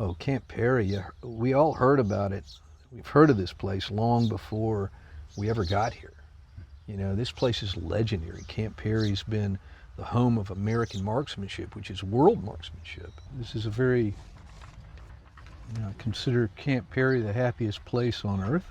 Oh, Camp Perry, yeah, we all heard about it. We've heard of this place long before we ever got here. You know, this place is legendary. Camp Perry's been the home of American marksmanship, which is world marksmanship. This is a very, consider Camp Perry the happiest place on earth.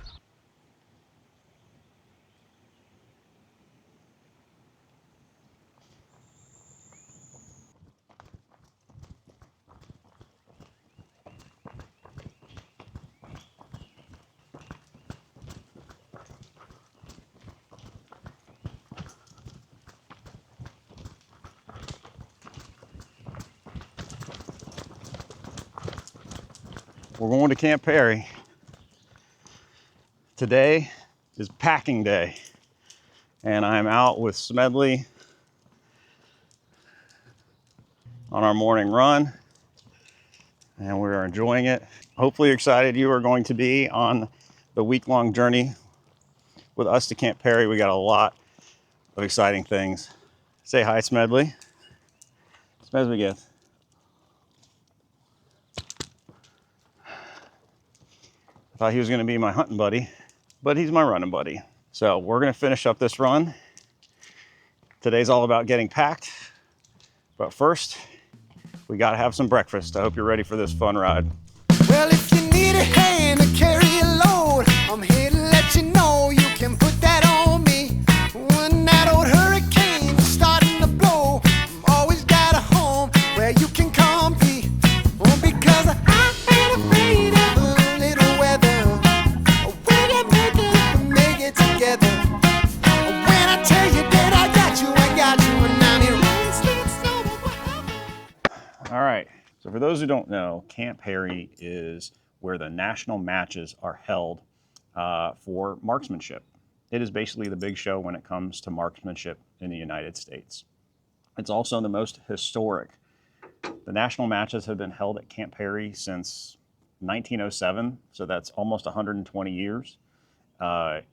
We're going to Camp Perry. Today is packing day, and I'm out with Smedley on our morning run, and we're enjoying it. Hopefully excited you are going to be on the week-long journey with us to Camp Perry. We got a lot of exciting things. Say hi, Smedley. Smedley, I thought he was going to be my hunting buddy, but he's my running buddy. So we're going to finish up this run. Today's all about getting packed, but first we got to have some breakfast. I hope you're ready for this fun ride. Well, if you need a hand to carry a load, I'm here to let you know you can put that on me. When that old hurricane is starting to blow, I've always got a home where you can come be. Oh, because I ain't afraid of a little weather. We can make it together. When I tell you that I got you, and I'm here. Rain, sleet, snow, whatever. All right. So for those who don't know, Camp Perry is where the national matches are held for marksmanship. It is basically the big show when it comes to marksmanship in the United States. It's also the most historic. The national matches have been held at Camp Perry since 1907, so that's almost 120 years. For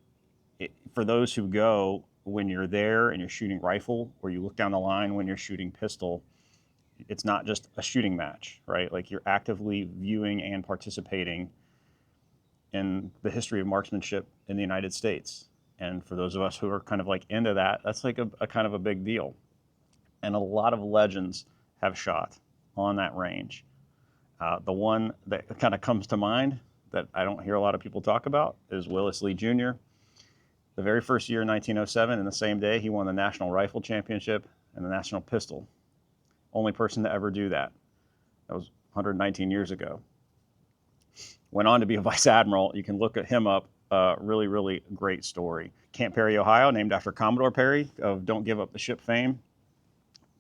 those who go, when you're there and you're shooting rifle, or you look down the line when you're shooting pistol, it's not just a shooting match, right? Like, you're actively viewing and participating in the history of marksmanship in the United States. And for those of us who are kind of like into that, that's like a kind of a big deal. And a lot of legends have shot on that range. The one that kind of comes to mind that I don't hear a lot of people talk about is Willis Lee Jr. The very first year in 1907, in the same day, he won the National Rifle Championship and the National Pistol. Only person to ever do that. That was 119 years ago. Went on to be a vice admiral. You can look at him up. Really, really great story. Camp Perry, Ohio, named after Commodore Perry of Don't Give Up the Ship fame.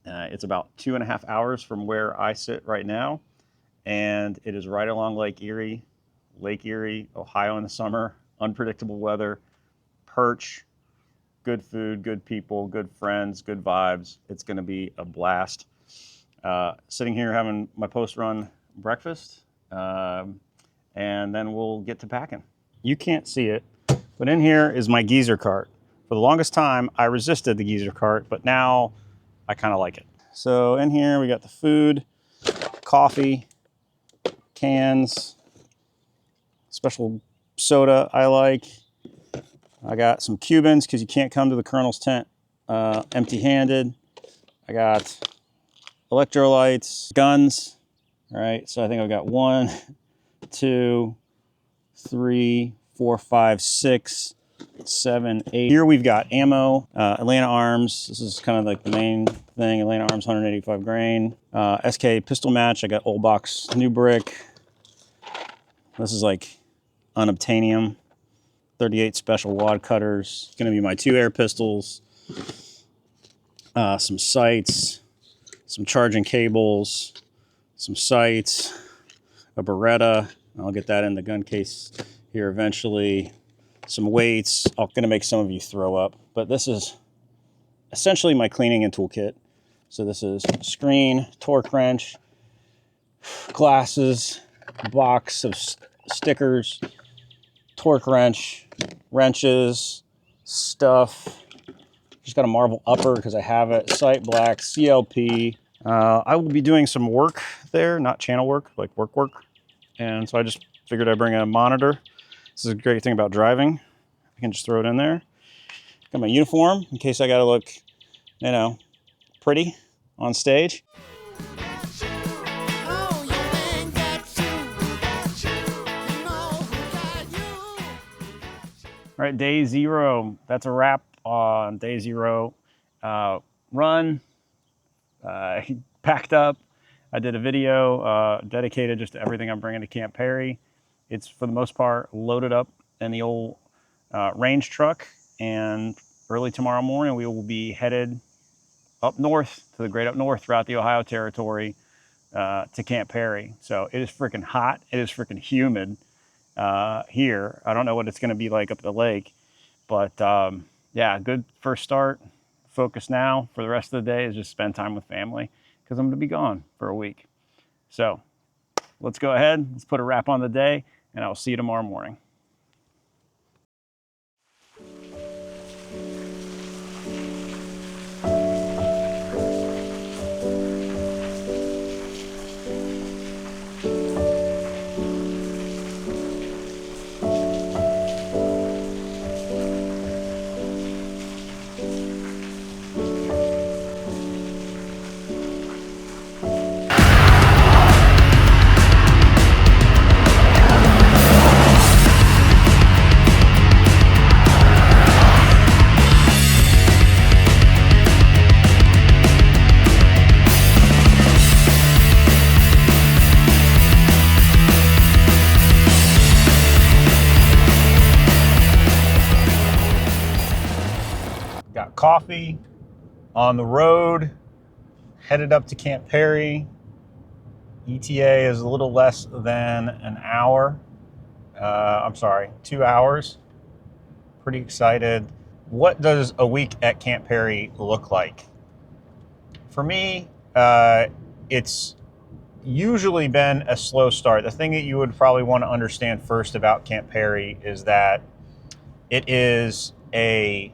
It's about 2.5 hours from where I sit right now, and it is right along Lake Erie, Ohio in the summer. Unpredictable weather, perch, good food, good people, good friends, good vibes. It's going to be a blast. Sitting here having my post-run breakfast, and then we'll get to packing. You can't see it, but in here is my geyser cart. For the longest time, I resisted the geyser cart, but now I kind of like it. So in here, we got the food, coffee, cans, special soda I like. I got some Cubans because you can't come to the Colonel's tent empty-handed. I got electrolytes, guns. All right, so I think I've got 1, 2, 3, 4, 5, 6, 7, 8. Here we've got ammo, Atlanta Arms. This is kind of like the main thing. Atlanta Arms 185 grain. SK pistol match. I got Old Box New Brick. This is like unobtainium. 38 special wad cutters. It's gonna be my 2 air pistols. Some sights, some charging cables, some sights, a Beretta. I'll get that in the gun case here eventually. Some weights. I'm gonna make some of you throw up, but this is essentially my cleaning and toolkit. So this is screen, torque wrench, glasses, box of stickers, torque wrench, wrenches, stuff. Just got a Marvel upper because I have it. Sight black, CLP. I will be doing some work there, not channel work, like work. And so I just figured I'd bring a monitor. This is a great thing about driving. I can just throw it in there. Got my uniform in case I got to look, you know, pretty on stage. Oh, your man got you. You know who got you. All right, day 0. That's a wrap on day 0. Run, packed up. I did a video dedicated just to everything I'm bringing to Camp Perry. It's for the most part loaded up in the old range truck, and early tomorrow morning we will be headed up north to the great up north throughout the Ohio Territory to Camp Perry. So it is freaking hot. It is freaking humid here. I don't know what it's going to be like up at the lake, but yeah, good first start. Focus now for the rest of the day is just spend time with family because I'm going to be gone for a week. So let's go ahead. Let's put a wrap on the day, and I'll see you tomorrow morning. Got coffee on the road, headed up to Camp Perry. ETA is a little less than an hour. I'm sorry, 2 hours. Pretty excited. What does a week at Camp Perry look like? For me, it's usually been a slow start. The thing that you would probably want to understand first about Camp Perry is that it is a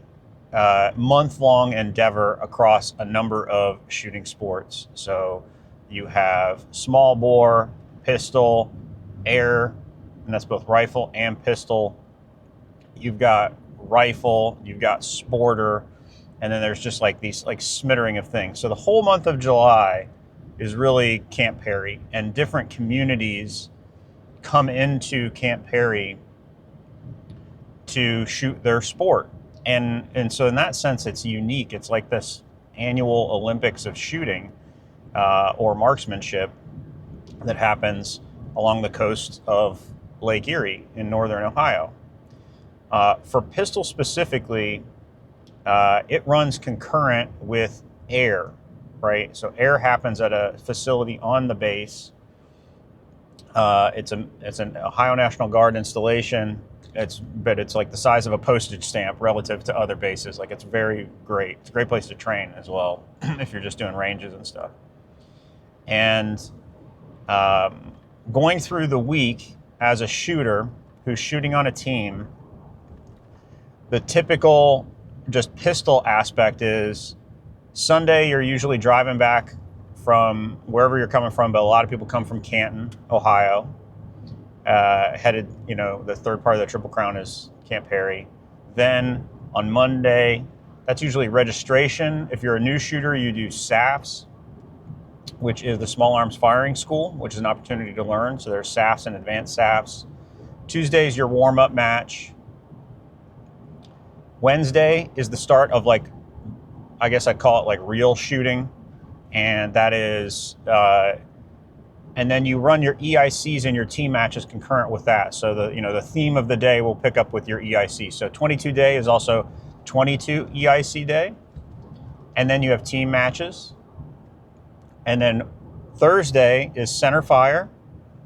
month-long endeavor across a number of shooting sports. So you have small bore, pistol, air, and that's both rifle and pistol. You've got rifle, you've got sporter, and then there's just like these like smattering of things. So the whole month of July is really Camp Perry, and different communities come into Camp Perry to shoot their sport. And so in that sense, it's unique. It's like this annual Olympics of shooting or marksmanship that happens along the coast of Lake Erie in northern Ohio. For pistol specifically, it runs concurrent with air, right? So air happens at a facility on the base. It's an Ohio National Guard installation. But it's like the size of a postage stamp relative to other bases. Like, it's very great. It's a great place to train as well if you're just doing ranges and stuff. And going through the week as a shooter who's shooting on a team, the typical just pistol aspect is Sunday you're usually driving back from wherever you're coming from, but a lot of people come from Canton, Ohio. Headed, the third part of the Triple Crown is Camp Perry. Then on Monday, that's usually registration. If you're a new shooter, you do SAFs, which is the Small Arms Firing School, which is an opportunity to learn. So there's SAFs and advanced SAFs. Tuesday is your warm-up match. Wednesday is the start of I guess I'd call it real shooting. And that is, and then you run your EICs and your team matches concurrent with that. So the theme of the day will pick up with your EIC. So 22 day is also 22 EIC day. And then you have team matches. And then Thursday is center fire,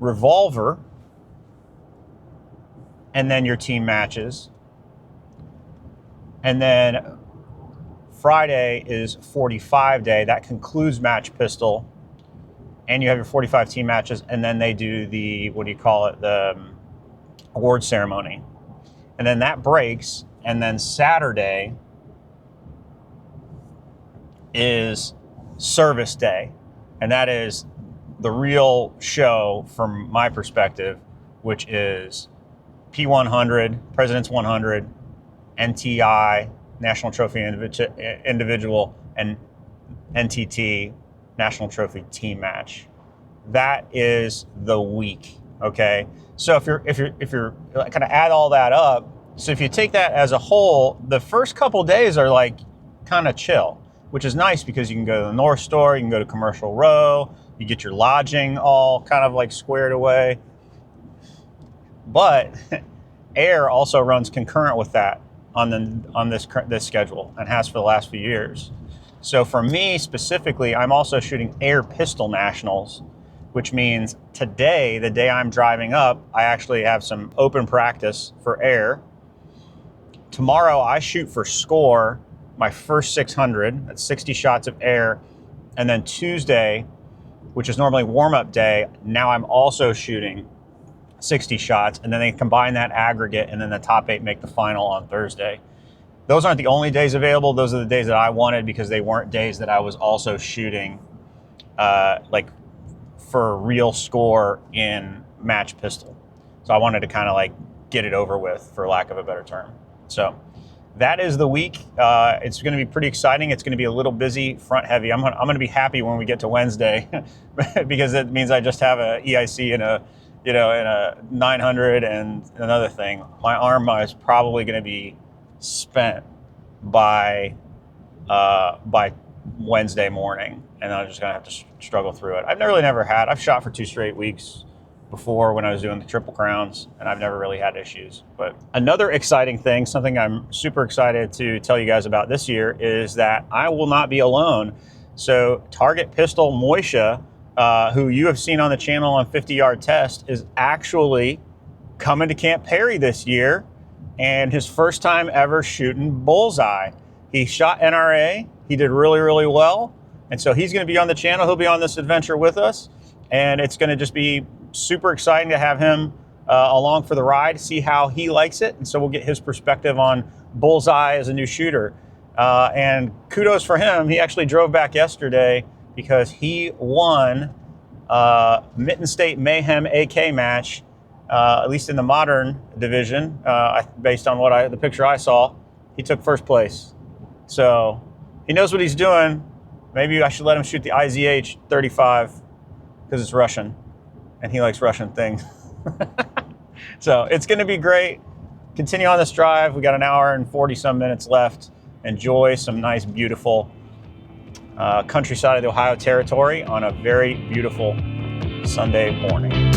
revolver, and then your team matches. And then Friday is 45 day. That concludes match pistol. And you have your 45 team matches, and then they do the award ceremony. And then that breaks, and then Saturday is service day. And that is the real show from my perspective, which is P100, President's 100, NTI, National Trophy Individual, and NTT, National Trophy Team Match. That is the week. Okay, so if you're kind of add all that up, so if you take that as a whole, the first couple days are like kind of chill, which is nice because you can go to the North Store, you can go to Commercial Row, you get your lodging all kind of like squared away. But Air also runs concurrent with that on this schedule and has for the last few years. So for me specifically, I'm also shooting Air Pistol Nationals, which means today, the day I'm driving up, I actually have some open practice for Air. Tomorrow I shoot for Score, my first 600, that's 60 shots of Air. And then Tuesday, which is normally warm-up day, now I'm also shooting 60 shots, and then they combine that aggregate, and then the top 8 make the final on Thursday. Those aren't the only days available. Those are the days that I wanted because they weren't days that I was also shooting like for a real Score in match pistol. So I wanted to kind of like get it over with, for lack of a better term. So that is the week. It's going to be pretty exciting. It's going to be a little busy, front heavy. I'm going to be happy when we get to Wednesday because it means I just have a EIC and a 900 and another thing. My arm is probably going to be spent by Wednesday morning, and I'm just going to have to struggle through it. I've shot for 2 straight weeks before when I was doing the Triple Crowns, and I've never really had issues. But another exciting thing, something I'm super excited to tell you guys about this year, is that I will not be alone. So Target Pistol Moisha, who you have seen on the channel on 50-Yard Test, is actually coming to Camp Perry this year, and his first time ever shooting bullseye. He shot NRA. He did really, really well. And so he's going to be on the channel. He'll be on this adventure with us. And it's going to just be super exciting to have him along for the ride, see how he likes it. And so we'll get his perspective on bullseye as a new shooter. And kudos for him. He actually drove back yesterday because he won Mitten State Mayhem AK match, at least in the modern division, based on the picture I saw. He took first place. So he knows what he's doing. Maybe I should let him shoot the IZH 35 because it's Russian and he likes Russian things. So it's going to be great. Continue on this drive. We got an hour and 40 some minutes left. Enjoy some nice, beautiful countryside of the Ohio Territory on a very beautiful Sunday morning.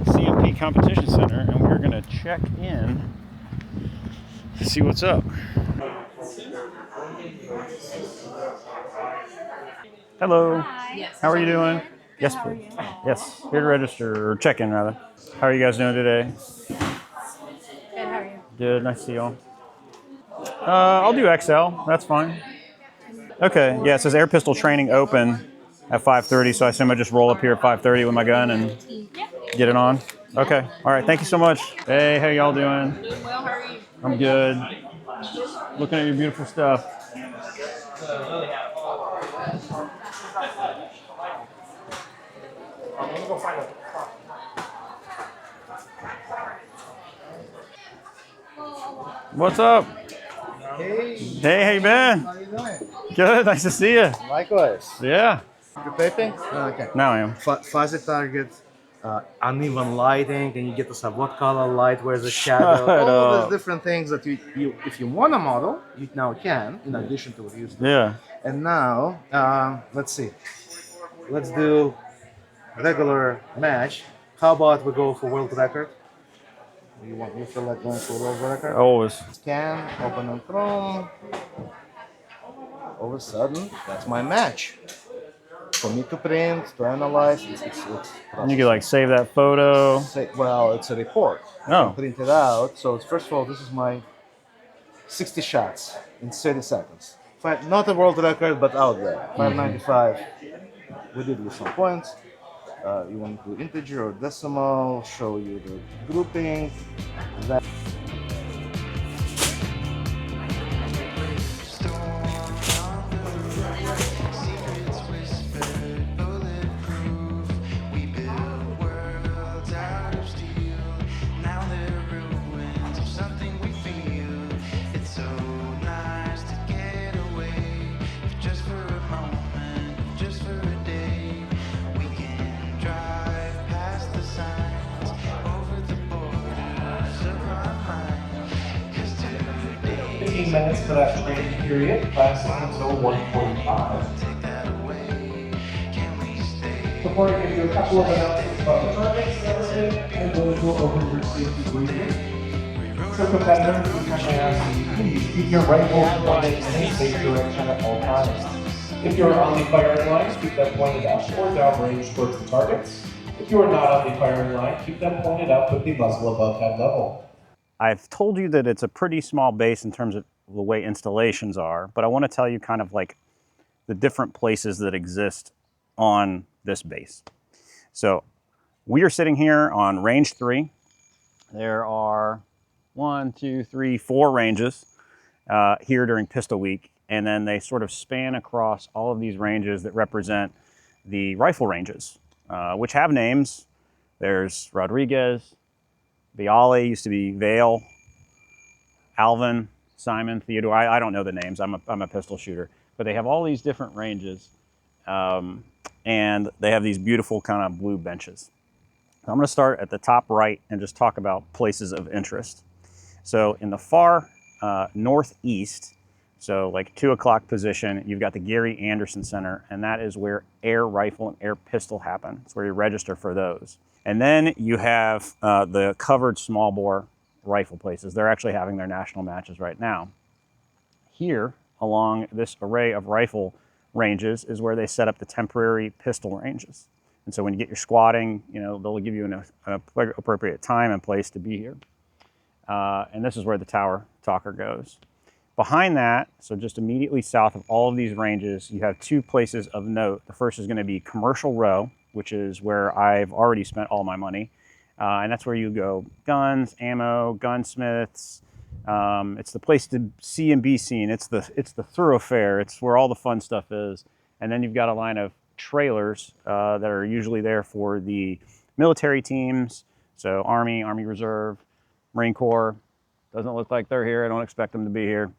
CMP Competition Center, and we're going to check in to see what's up. Hello. Hi. Yes. How are you doing? Yes, How are please. you? Yes, here to register, or check in rather. How are you guys doing today? Good, how are you? Good, nice to see you all. I'll do XL, that's fine. Okay, yeah, it says air pistol training open at 5:30, so I assume I just roll up here at 5:30 with my gun and get it on? Okay, all right, thank you so much. Hey, how y'all doing? Doing well, how are you? I'm good. Looking at your beautiful stuff. What's up? Hey, Hey, how you been? how you doing? Good, nice to see you. Likewise. Yeah, You vaping? Oh, okay. now I am. Fuzzy target, uneven lighting, and you get to say what color light, where's the Shut shadow, all these up. different things that if you want a model, you now can, in addition to what you used to. Yeah. And now, let's see, let's do regular match. How about we go for world record? You feel like going for world record? Always. Scan, open in Chrome. All of a sudden, that's my match. For me to print, to analyze, it's You could like save that photo. well, it's a report. I Oh. can print it out. So first of all, this is my 60 shots in 30 seconds. Not a world record, but out there. 595. We did with some points. You want to do integer or decimal, show you the grouping. That minutes for that training period, lasting until 1:45. Before I give you a couple of announcements about the tournaments and everything, I'm going to go over your safety briefing. So competitors, we kindly ask that you please keep your rifle pointed in a safe direction at all times. If you are on the firing line, keep them pointed up or downrange towards the targets. If you are not on the firing line, keep them pointed up with the muzzle above head level. I've told you that it's a pretty small base in terms of the way installations are, but I want to tell you kind of like the different places that exist on this base. So we are sitting here on range 3. There are 1, 2, 3, 4 ranges here during Pistol Week, and then they sort of span across all of these ranges that represent the rifle ranges, which have names. There's Rodriguez, Viale, used to be Vale, Alvin, Simon, Theodore. I don't know the names. I'm a pistol shooter. But they have all these different ranges, and they have these beautiful kind of blue benches. I'm going to start at the top right and just talk about places of interest. So in the far northeast, so like 2 o'clock position, you've got the Gary Anderson Center, and that is where air rifle and air pistol happen. It's where you register for those. And then you have the covered small bore rifle places. They're actually having their national matches right now. Here, along this array of rifle ranges, is where they set up the temporary pistol ranges. And so when you get your squatting, you know, they'll give you an appropriate time and place to be here. And this is where the tower talker goes. Behind that, so just immediately south of all of these ranges, you have 2 places of note. The first is going to be Commercial Row, which is where I've already spent all my money. And that's where you go guns, ammo, gunsmiths. It's the place to see and be seen. It's the thoroughfare. It's where all the fun stuff is. And then you've got a line of trailers that are usually there for the military teams. So Army, Army Reserve, Marine Corps. Doesn't look like they're here. I don't expect them to be here.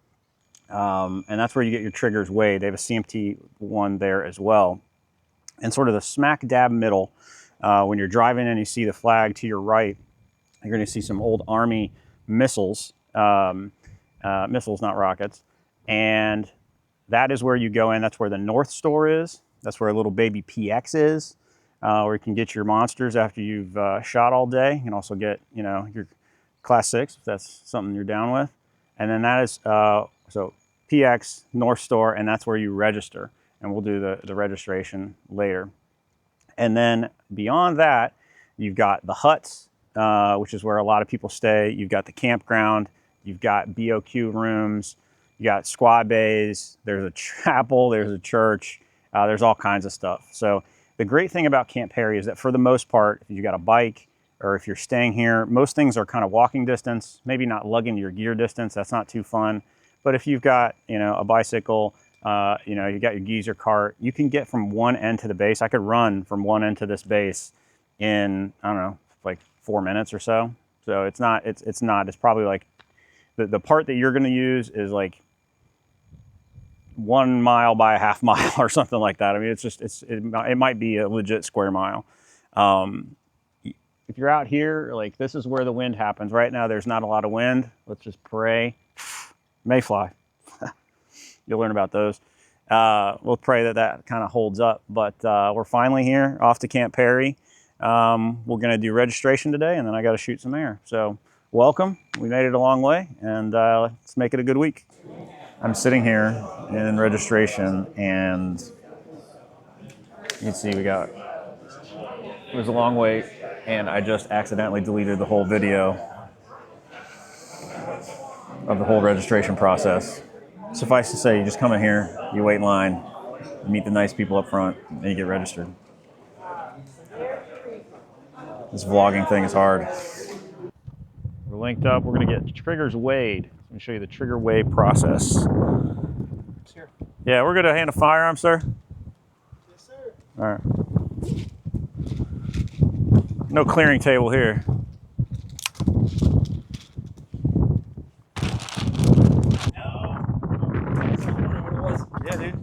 And that's where you get your triggers weighed. They have a CMT one there as well. And sort of the smack dab middle, when you're driving and you see the flag to your right, you're going to see some old Army missiles, missiles, not rockets. And that is where you go in. That's where the North Store is. That's where a little baby PX is, where you can get your monsters after you've shot all day. You can also get, you know, your Class 6, if that's something you're down with. And then that is, so PX, North Store, and that's where you register. And we'll do the registration later. And then beyond that, you've got the huts, which is where a lot of people stay. You've got the campground. You've got BOQ rooms. You got squad bays. There's a chapel. There's a church. There's all kinds of stuff. So the great thing about Camp Perry is that for the most part, if you got a bike or if you're staying here, most things are kind of walking distance, maybe not lugging your gear distance. That's not too fun. But if you've got, you know, a bicycle, you know, you got your geyser cart, you can get from one end to the base. I could run from one end to this base in, I don't know, like 4 minutes or so. So it's probably like the part that you're going to use is like 1 mile by a half mile or something like that. I mean, it might be a legit square mile. if you're out here, like this is where the wind happens. Right now, there's not a lot of wind. Let's just pray. Mayfly. You'll learn about those. We'll pray that that kind of holds up. But we're finally here, off to Camp Perry. We're going to do registration today, and then I got to shoot some air. So welcome. We made it a long way, and let's make it a good week. I'm sitting here in registration, and you can see it was a long wait, and I just accidentally deleted the whole video of the whole registration process. Suffice to say, you just come in here, you wait in line, you meet the nice people up front, and you get registered. This vlogging thing is hard. We're linked up. We're going to get triggers weighed. Let me show you the trigger weigh process. Yeah, we're going to hand a firearm, sir. Yes, sir. All right. No clearing table here. Yeah, dude.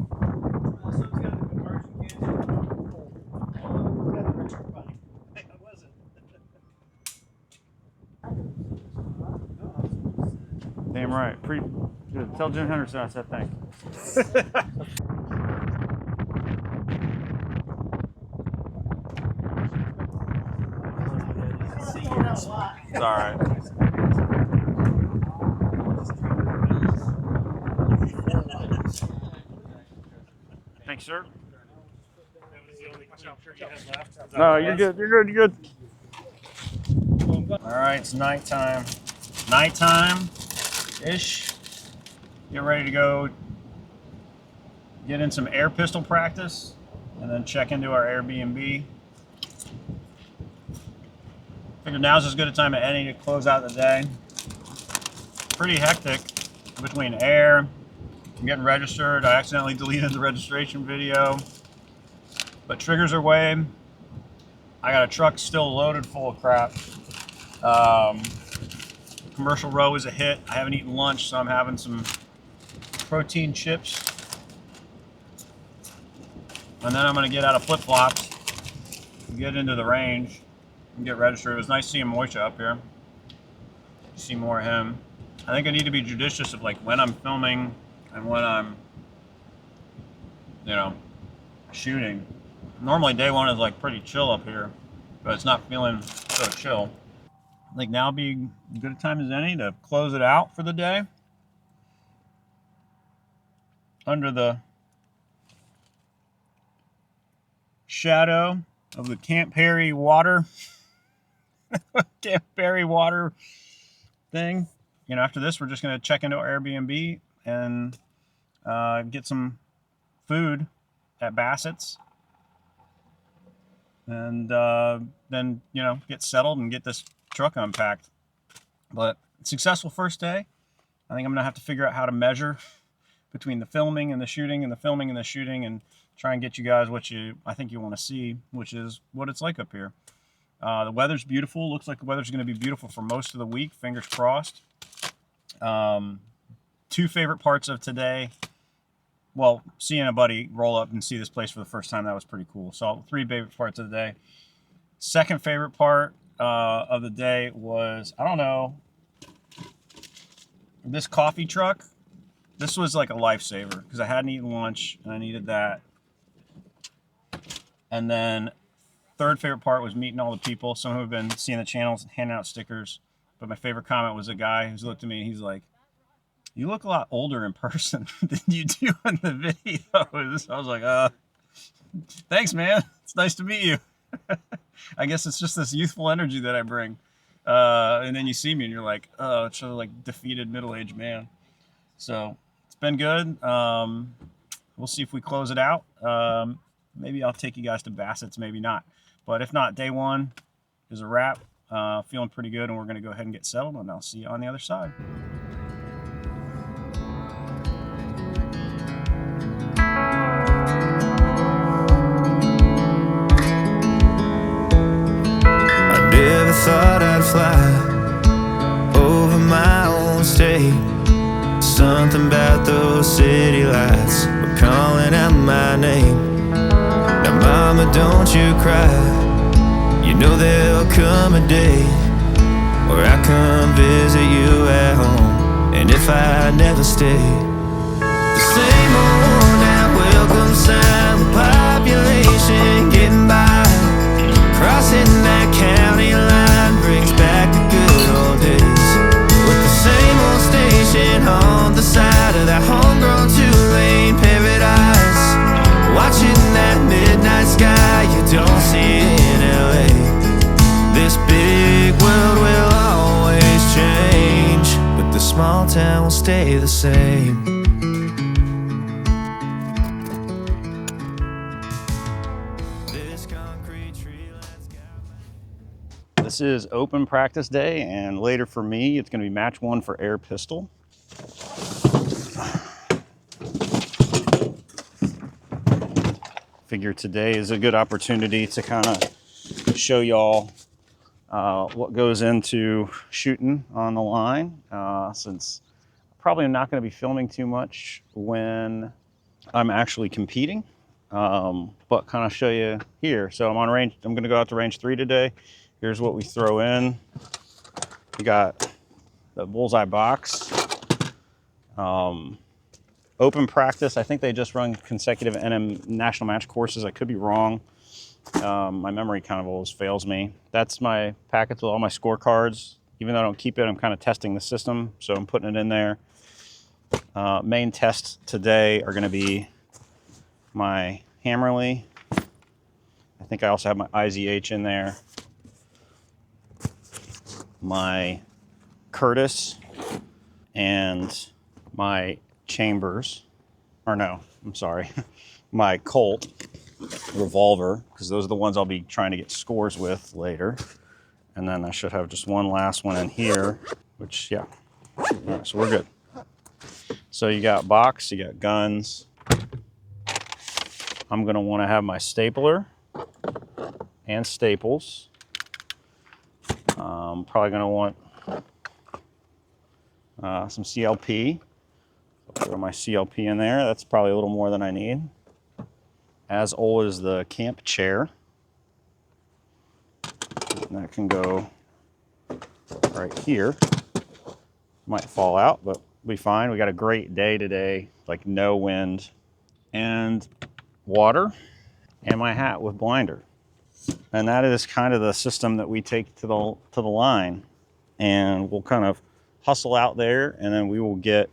Damn right. Pretty good. Tell Jim Henderson I said thanks. It's all right. Thanks, sir. No, you're good. You're good. You're good. All right, it's nighttime. Nighttime-ish. Get ready to go get in some air pistol practice and then check into our Airbnb. Figured now's as good a time as any to close out the day. Pretty hectic between air and getting registered. I accidentally deleted the registration video. But triggers are weighed. I got a truck still loaded full of crap. Commercial row is a hit. I haven't eaten lunch, so I'm having some protein chips. And then I'm gonna get out of flip-flops, get into the range, and get registered. It was nice seeing Moisha up here. See more of him. I think I need to be judicious of like when I'm filming and when I'm, shooting. Normally day one is like pretty chill up here, but it's not feeling so chill. I think now would be as good a time as any to close it out for the day. Under the shadow of the Camp Perry water. Camp Perry water thing. After this, we're just going to check into our Airbnb and get some food at Bassett's. And then, get settled and get this truck unpacked. But successful first day. I think I'm going to have to figure out how to measure between the filming and the shooting and the filming and the shooting and try and get you guys what I think you want to see, which is what it's like up here. The weather's beautiful. Looks like the weather's going to be beautiful for most of the week. Fingers crossed. Two favorite parts of today. Well, seeing a buddy roll up and see this place for the first time, that was pretty cool. So 3 favorite parts of the day. Second favorite part of the day was, I don't know, this coffee truck. This was like a lifesaver because I hadn't eaten lunch and I needed that. And then third favorite part was meeting all the people. Some who have been seeing the channels and handing out stickers. But my favorite comment was a guy who's looked at me and he's like, "You look a lot older in person than you do in the videos." I was like, thanks, man. It's nice to meet you. I guess it's just this youthful energy that I bring. And then you see me and you're like, oh, it's sort of like defeated middle-aged man. So it's been good. We'll see if we close it out. Maybe I'll take you guys to Bassett's, maybe not. But if not, day one is a wrap. Feeling pretty good, and we're going to go ahead and get settled, and I'll see you on the other side. I never thought I'd fly over my own state. Something about those city lights were calling out my name. Now mama, don't you cry, You know there'll come a day where I come visit you at home. And if I never stay, the same old worn out welcome sign with population getting by. Crossing that county line brings back the good old days, with the same old station on the side of that homegrown two-lane paradise. Watching that midnight sky you don't see in LA. This big world will always change, but the small town will stay the same. This concrete tree line's got. This is open practice day, and later for me, it's going to be match 1 for air pistol. Figure today is a good opportunity to kind of show y'all what goes into shooting on the line, since probably I'm not going to be filming too much when I'm actually competing, but kind of show you here. So I'm on range. I'm going to go out to range 3 today. Here's what we throw in. We got the bullseye box. Open practice. I think they just run consecutive NM national match courses. I could be wrong. My memory kind of always fails me. That's my packets with all my scorecards. Even though I don't keep it, I'm kind of testing the system, so I'm putting it in there. Main tests today are going to be my Hammerly. I think I also have my IZH in there. My Curtis and my Chambers. Or no, I'm sorry. My Colt revolver, because those are the ones I'll be trying to get scores with later. And then I should have just one last one in here, which, yeah. All right, so we're good. So you got box, you got guns. I'm going to want to have my stapler and staples. Probably going to want some CLP. I'll throw my CLP in there. That's probably a little more than I need. As always, the camp chair. And that can go right here. Might fall out, but we'll be fine. We got a great day today, like no wind. And water, and my hat with blinder. And that is kind of the system that we take to the line. And we'll kind of hustle out there, and then we will get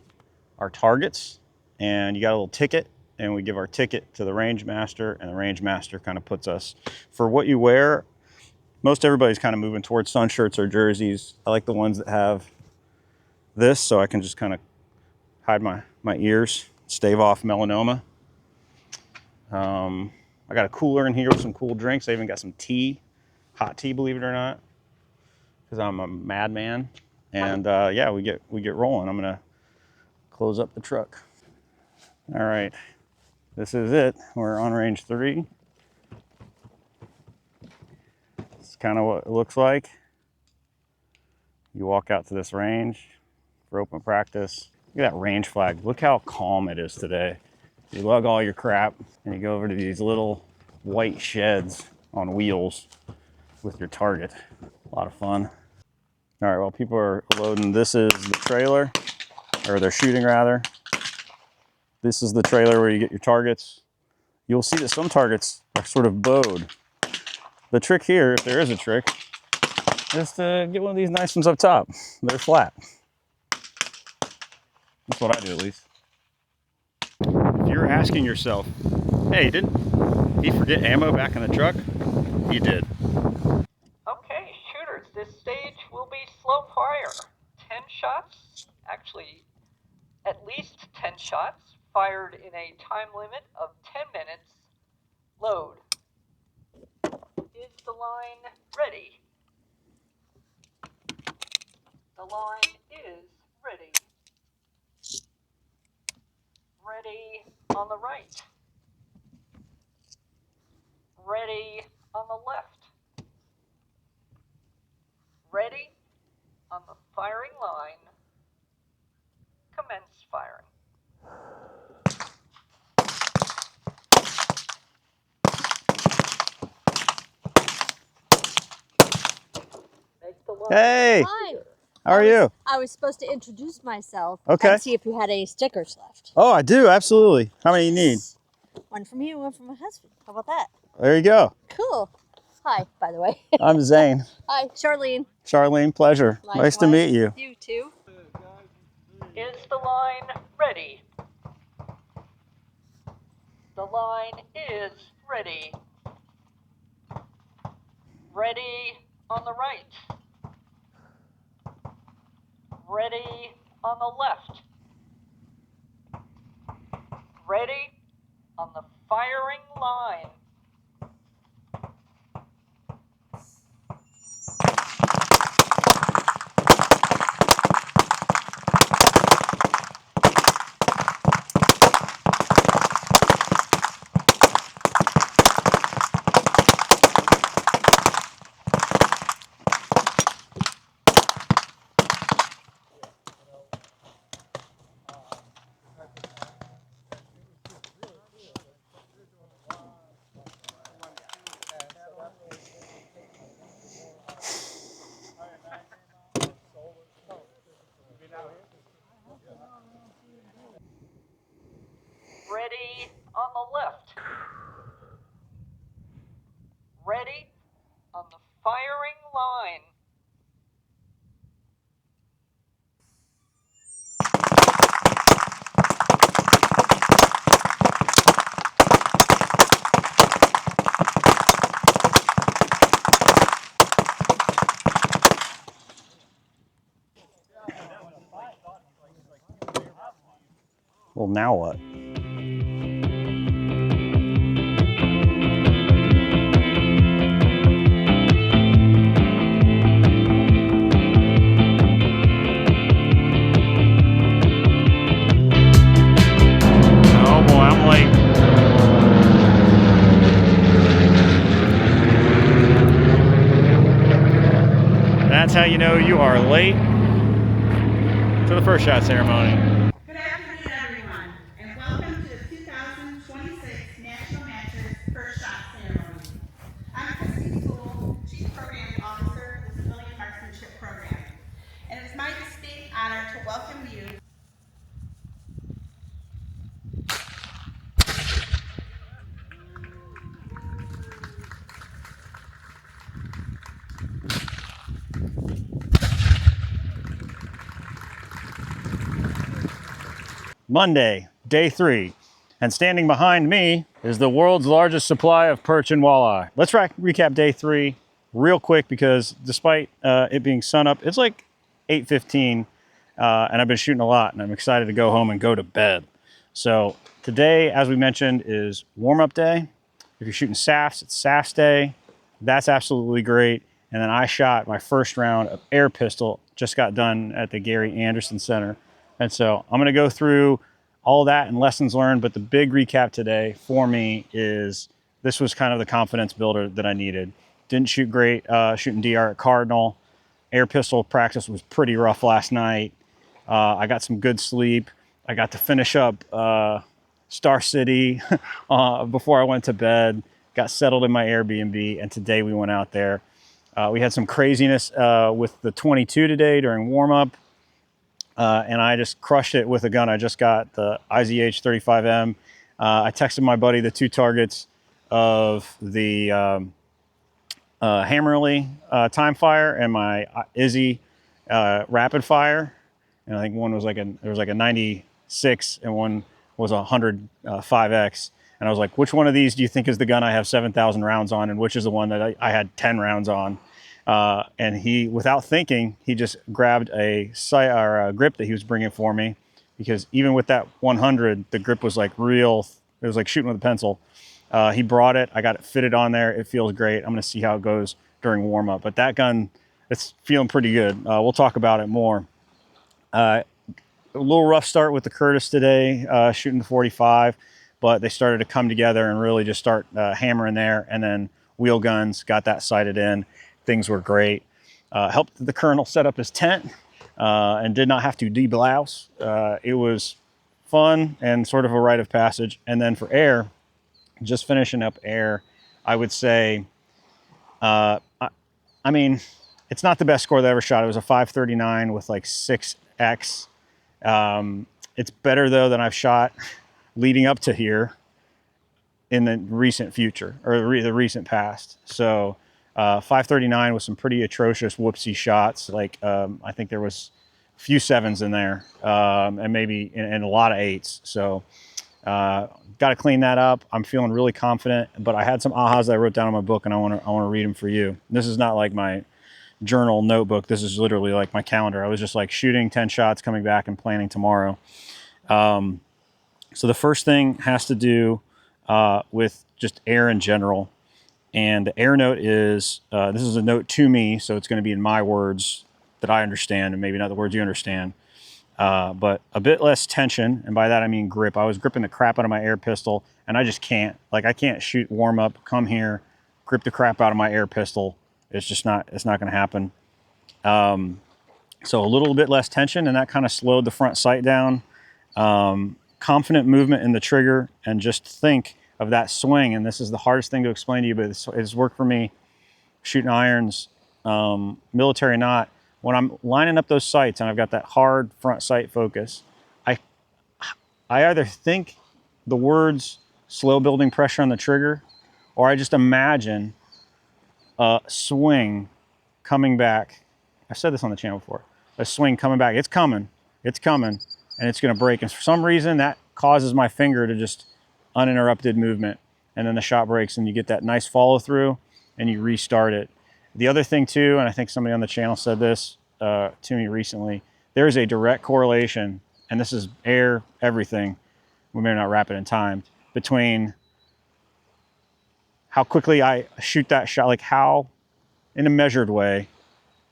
our targets. And you got a little ticket, and we give our ticket to the range master, and the range master kind of puts us for what you wear. Most everybody's kind of moving towards sun shirts or jerseys. I like the ones that have this, so I can just kind of hide my ears, stave off melanoma. I got a cooler in here with some cool drinks. I even got some tea, hot tea, believe it or not, because I'm a madman. And yeah, we get rolling. I'm gonna close up the truck. All right, this is it. We're on range 3. It's kind of what it looks like. You walk out to this range for open practice. Look at that range flag. Look how calm it is today. You lug all your crap and you go over to these little white sheds on wheels with your target. A lot of fun. All right, while people are loading, this is the trailer, or they're shooting rather. This is the trailer where you get your targets. You'll see that some targets are sort of bowed. The trick here, if there is a trick, is to get one of these nice ones up top. They're flat. That's what I do, at least. If you're asking yourself, hey, didn't he forget ammo back in the truck? He did. Okay, shooters, this stage will be slow fire. 10 shots, actually at least 10 shots, fired in a time limit of 10 minutes. Load. Is the line ready? The line is ready. Ready on the right. Ready on the left. Ready on the firing line. Commence firing. Hey, Hi. how are you? I was supposed to introduce myself Okay. and see if you had any stickers left. Oh, I do, absolutely. How many you need? One from you, one from my husband. How about that? There you go. Cool. Hi, by the way. I'm Zane. Hi, Charlene. Charlene, pleasure. Nice to meet you. You too. Is the line ready? The line is ready. Ready on the right. Ready on the left. Ready on the firing line. Ready on the left. Ready on the firing line. Well, now what? Oh boy, I'm late. That's how you know you are late to the first shot ceremony. Good afternoon, everyone, and welcome to the 2026 National Masters First Shot Ceremony. I'm Christine Sewell, Chief Program Officer of the Civilian Marksmanship Program, and it is my distinct honor to welcome you. Monday, day 3. And standing behind me is the world's largest supply of perch and walleye. Let's recap day 3 real quick because despite it being sunup, it's like 8:15 and I've been shooting a lot and I'm excited to go home and go to bed. So today, as we mentioned, is warm-up day. If you're shooting SAFs, it's SAFs day. That's absolutely great. And then I shot my first round of air pistol, just got done at the Gary Anderson Center. And so I'm gonna go through all that and lessons learned, but the big recap today for me is this was kind of the confidence builder that I needed. Didn't shoot great shooting DR at Cardinal. Air pistol practice was pretty rough last night. I got some good sleep. I got to finish up Star City before I went to bed, got settled in my Airbnb, and today we went out there. We had some craziness with the 22 today during warm-up. And I just crushed it with a gun. I just got the IZH 35M. I texted my buddy the 2 targets of the Hammerly time fire and my Izzy rapid fire. And I think one was there was like a 96 and one was a 100 5X. And I was like, which one of these do you think is the gun I have 7,000 rounds on? And which is the one that I had 10 rounds on? And he, without thinking, he just grabbed a grip that he was bringing for me, because even with that 100, the grip was like real. It was like shooting with a pencil. He brought it. I got it fitted on there. It feels great. I'm going to see how it goes during warm up. But that gun, it's feeling pretty good. We'll talk about it more. A little rough start with the Curtis today, shooting the 45, but they started to come together and really just start hammering there. And then wheel guns, got that sighted in. Things were great. Helped the Colonel set up his tent and did not have to de-blouse. It was fun and sort of a rite of passage. And then for air, just finishing up air, I would say, I mean, it's not the best score that I ever shot. It was a 539 with like 6x. It's better though than I've shot leading up to here in the recent future, or the recent past. So 539 with some pretty atrocious whoopsie shots. Like I think there was a few 7s in there, and maybe and a lot of 8s. So got to clean that up. I'm feeling really confident, but I had some ahas that I wrote down in my book, and I want to read them for you. This is not like my journal notebook. This is literally like my calendar. I was just like shooting 10 shots, coming back and planning tomorrow. So the first thing has to do with just air in general. And the air note is, this is a note to me, so it's going to be in my words that I understand, and maybe not the words you understand. But a bit less tension, and by that I mean grip. I was gripping the crap out of my air pistol, and I just can't. Like, I can't shoot warm up, come here, grip the crap out of my air pistol. It's just not, it's not going to happen. So a little bit less tension, and that kind of slowed the front sight down. Confident movement in the trigger, and just think of that swing. And this is the hardest thing to explain to you, but it's worked for me shooting irons, military not. When I'm lining up those sights and I've got that hard front sight focus, I either think the words slow building pressure on the trigger, or I just imagine a swing coming back. I've said this on the channel before. A swing coming back. It's coming, and it's going to break. And for some reason, that causes my finger to just uninterrupted movement. And then the shot breaks, and you get that nice follow through, and you restart it. The other thing too, and I think somebody on the channel said this to me recently, there is a direct correlation, and this is air, everything, we may not wrap it in time, between how quickly I shoot that shot, like how, in a measured way,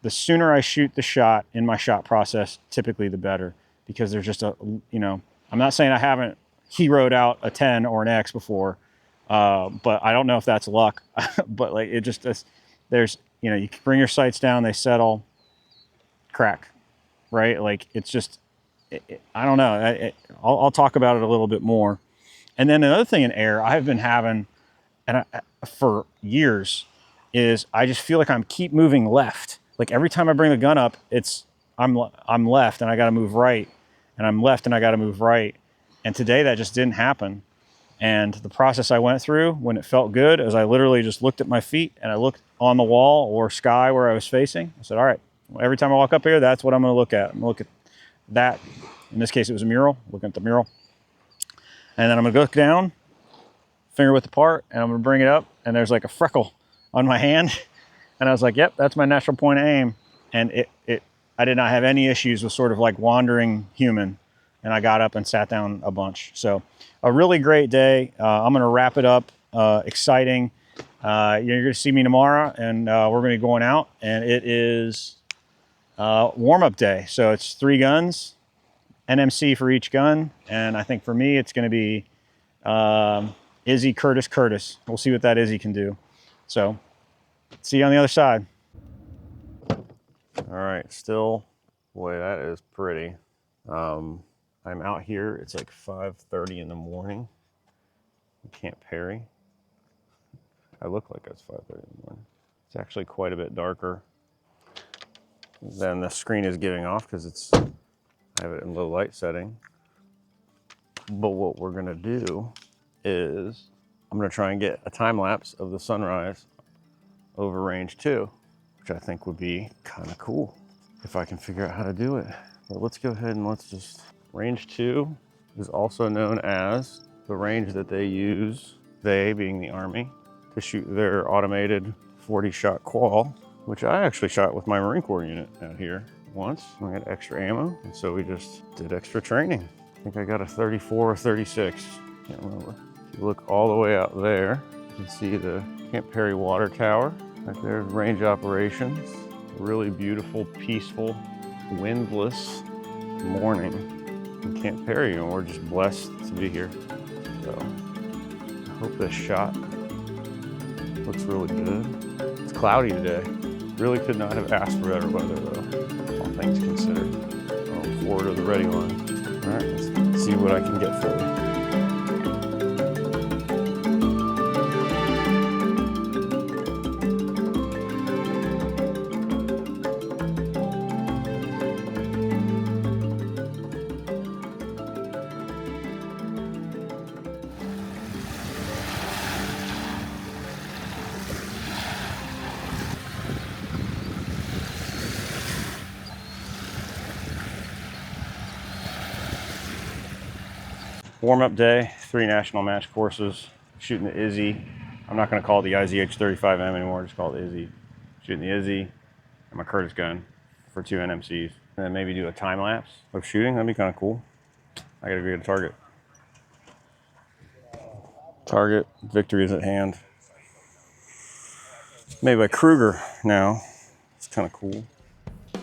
the sooner I shoot the shot in my shot process, typically the better, because there's just a, you know, I'm not saying I haven't heroed out a 10 or an X before, but I don't know if that's luck, but like it just, there's, you know, you bring your sights down, they settle, crack, right? Like it's just, I don't know. I'll talk about it a little bit more. And then another thing in air I've been having, and for years, is I just feel like I'm keep moving left. Like every time I bring the gun up, I'm left and I got to move right, and I'm left and I got to move right. And today that just didn't happen. And the process I went through when it felt good is I literally just looked at my feet and I looked on the wall or sky where I was facing. I said, all right, every time I walk up here, that's what I'm going to look at. I'm going to look at that. In this case, it was a mural, looking at the mural. And then I'm going to look down, finger width apart, and I'm going to bring it up, and there's like a freckle on my hand. And I was like, yep, that's my natural point of aim. And I did not have any issues with sort of like wandering human. And I got up and sat down a bunch. So a really great day. I'm going to wrap it up. Exciting. You're going to see me tomorrow, and we're going to be going out, and it is warm-up day. So it's 3 guns, NMC for each gun. And I think for me, it's going to be Izzy, Curtis. We'll see what that Izzy can do. So see you on the other side. All right, still, boy, that is pretty. I'm out here, it's like 5:30 in the morning in Camp Perry. I look like it's 5:30 in the morning. It's actually quite a bit darker than the screen is giving off because I have it in low light setting. But what we're gonna do is I'm gonna try and get a time lapse of the sunrise over range 2, which I think would be kind of cool if I can figure out how to do it. But let's go ahead and let's just, range 2 is also known as the range that they use, they being the Army, to shoot their automated 40-shot qual, which I actually shot with my Marine Corps unit out here once. We had extra ammo, and so we just did extra training. I think I got a 34 or 36, can't remember. If you look all the way out there, you can see the Camp Perry water tower. Right there's range operations. A really beautiful, peaceful, windless morning in Camp Perry, and we're just blessed to be here. So I hope this shot looks really good. It's cloudy today. Really could not have asked for better weather though, all things considered. I'll forward to the ready line. All right, let's see what I can get for you. Warm-up day, 3 national match courses. Shooting the Izzy. I'm not going to call it the IZH-35M anymore. Just call it Izzy. Shooting the Izzy and my Curtis gun for 2 NMCs. And then maybe do a time lapse of shooting. That'd be kind of cool. I got to go get a target. Target. Victory is at hand. Made by Kruger now. It's kind of cool.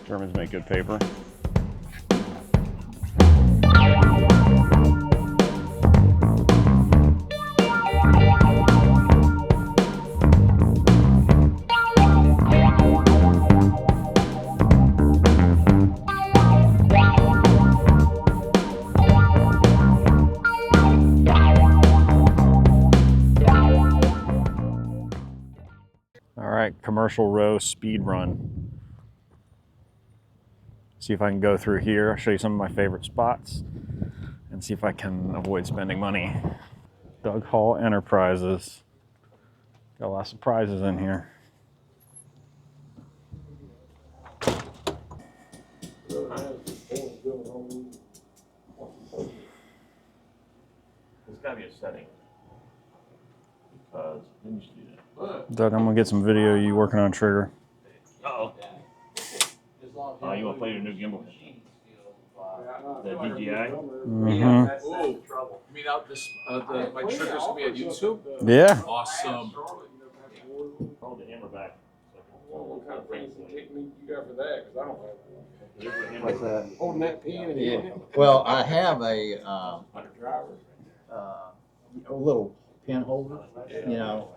Germans make good paper. All right, commercial row speed run. See if I can go through here. I'll show you some of my favorite spots and see if I can avoid spending money. Doug Hall Enterprises. Got a lot of surprises in here. There's gotta be a setting. Because then you should do that. Doug, I'm gonna get some video of you working on trigger. Uh-oh. You wanna play your new gimbal? The DJI? Mm-hmm. Oh, you mean out this my trigger's gonna be on YouTube? Yeah. Awesome. Hold the hammer back. Well, what kind of fancy technique you got for that? Because I don't have one. What's that? Holding that pin and hitting it. Well, I have a little pin holder, you know.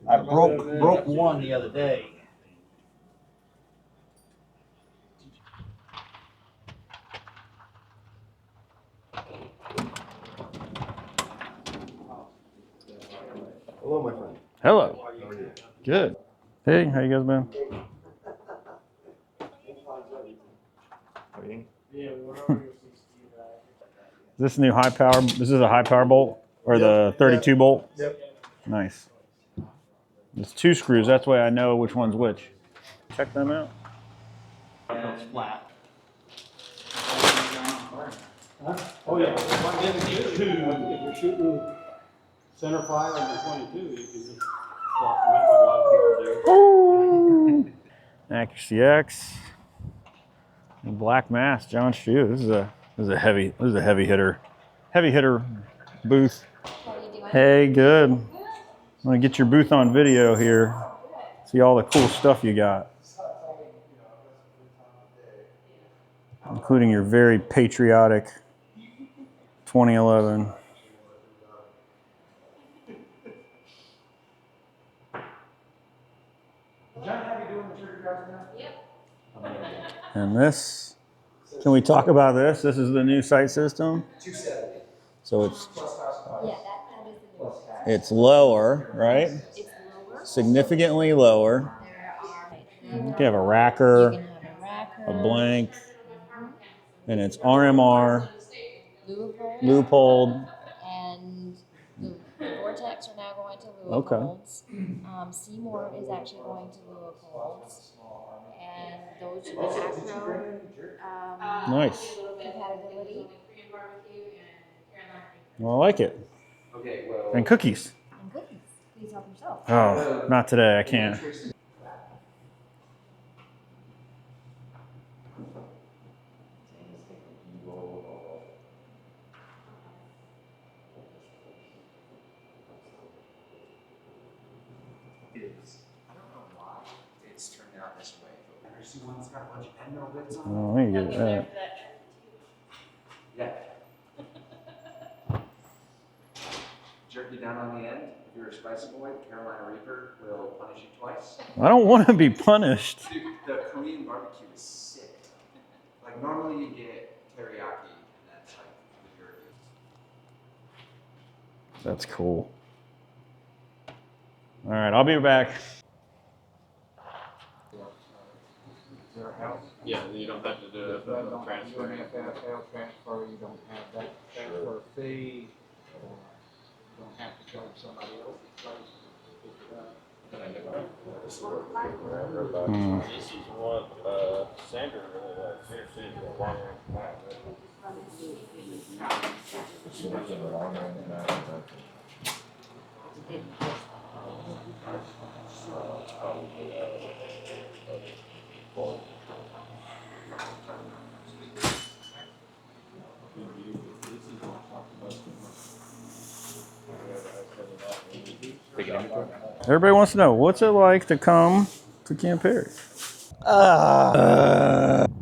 I broke one the other day. Hello, my friend. Hello. How are you? Good. Hey, how you guys been? Is this new high power? This is a high power bolt or the 32 bolt? Yep. Nice. There's 2 screws. That's why I know which one's which. Check them out. It's flat. Oh yeah, if you're shooting center fire on the 22, you can just swap them out. A lot of people do. Accuracy X. And Black Mass, John Shue. This is a heavy hitter. Heavy hitter booth. Hey, good. I'm gonna get your booth on video here. See all the cool stuff you got. Including your very patriotic 2011. And this, can we talk about this? This is the new sight system. 270. So it's lower, right? It's lower. Significantly lower. You can have a racker, a blank, and it's RMR, Leupold. And the Vortex are now going to Leupold's. Seymour is actually going to Leupold's. And those are the Acro Nice. compatibility. Well, I like it. Okay, well. And cookies. And cookies. Please help yourself. Oh, not today. I can't. Oh, I need to get that. Yeah. Jerky down on the end. If you're a spicy boy, Carolina Reaper will punish you twice. I don't want to be punished. Dude, the Korean barbecue is sick. Like normally you get teriyaki, and that's like jerky. That's cool. All right, I'll be back. Yeah, you don't have to do a transfer. You don't have to have fail transfer, you don't have that transfer fee, you don't have to go to somebody else's place to pick it up. This is what Sandra really likes. She's a long Everybody wants to know, what's it like to come to Camp Perry?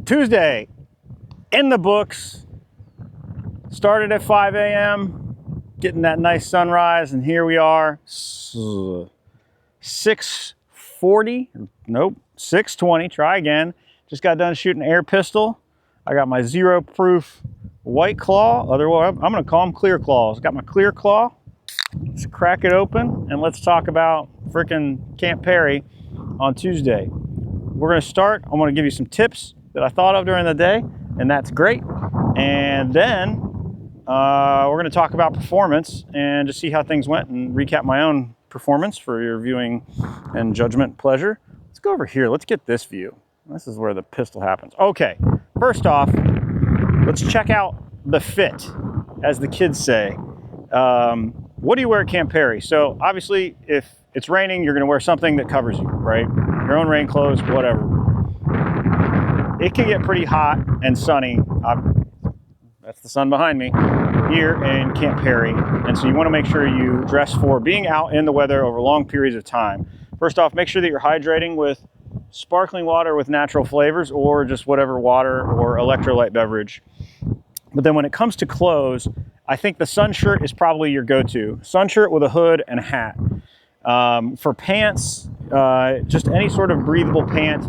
Tuesday, in the books. Started at 5 a.m., getting that nice sunrise, and here we are, 6:40, nope, 6:20, try again. Just got done shooting an air pistol. I got my zero proof White Claw, otherwise I'm gonna call them Clear Claws. Got my Clear Claw. Let's crack it open and let's talk about frickin' Camp Perry on Tuesday. We're gonna start, I'm gonna give you some tips that I thought of during the day, and that's great. And then we're going to talk about performance and just see how things went and recap my own performance for your viewing and judgment pleasure. Let's go over here. Let's get this view. This is where the pistol happens. Okay, first off, let's check out the fit, as the kids say. What do you wear at Camp Perry? So obviously, if it's raining, you're going to wear something that covers you, right? Your own rain clothes, whatever. It can get pretty hot and sunny. That's the sun behind me here in Camp Perry. And so you want to make sure you dress for being out in the weather over long periods of time. First off, make sure that you're hydrating with sparkling water with natural flavors or just whatever water or electrolyte beverage. But then when it comes to clothes, I think the sun shirt is probably your go-to. Sun shirt with a hood and a hat. For pants, just any sort of breathable pant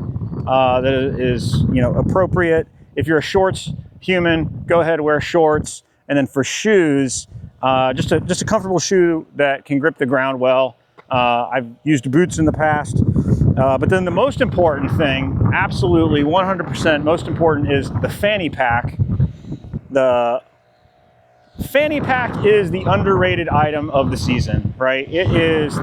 that is, appropriate. If you're a shorts human, go ahead and wear shorts. And then for shoes, just a comfortable shoe that can grip the ground well. I've used boots in the past. But then the most important thing, absolutely 100% most important, is the fanny pack. The fanny pack is the underrated item of the season, right? It is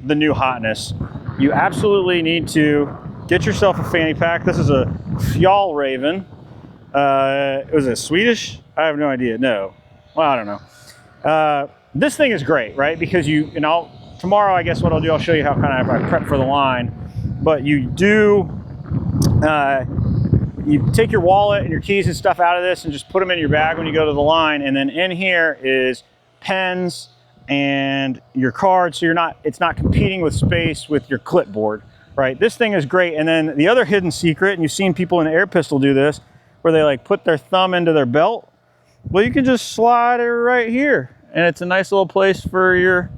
the new hotness. You absolutely need to get yourself a fanny pack. This is a Fjallraven. Was it Swedish? I have no idea. No. Well, I don't know. This thing is great, right? Because tomorrow, I guess what I'll do, I'll show you how kind of I prep for the line. But you take your wallet and your keys and stuff out of this and just put them in your bag when you go to the line. And then in here is pens and your cards, so it's not competing with space with your clipboard, right? This thing is great. And then the other hidden secret, and you've seen people in the air pistol do this, where they put their thumb into their belt. Well, you can just slide it right here, and it's a nice little place for your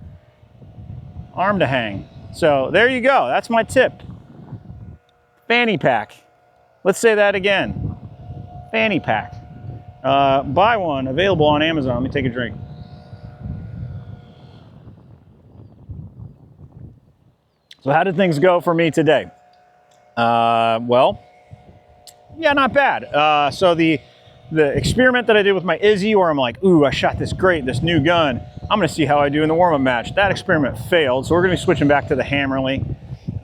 arm to hang. So there you go. That's my tip. Fanny pack. Let's say that again. Fanny pack. Buy one, available on Amazon. Let me take a drink. So how did things go for me today? Well, yeah, not bad. So the experiment that I did with my Izzy, where I'm like, ooh, I shot this new gun. I'm gonna see how I do in the warm-up match. That experiment failed, so we're gonna be switching back to the Hammerly.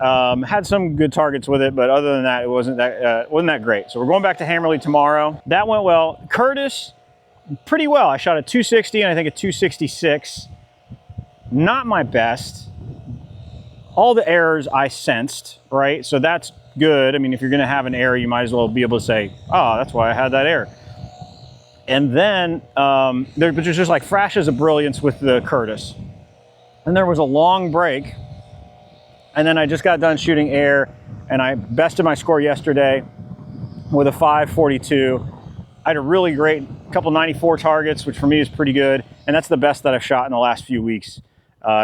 Had some good targets with it, but other than that, it wasn't that great. So we're going back to Hammerly tomorrow. That went well. Curtis, pretty well. I shot a 260 and I think a 266. Not my best. All the errors I sensed, right? So that's good. I mean, if you're gonna have an error, you might as well be able to say, oh, that's why I had that error. And then there's just flashes of brilliance with the Curtis. And there was a long break. And then I just got done shooting air, and I bested my score yesterday with a 542. I had a really great couple 94 targets, which for me is pretty good. And that's the best that I've shot in the last few weeks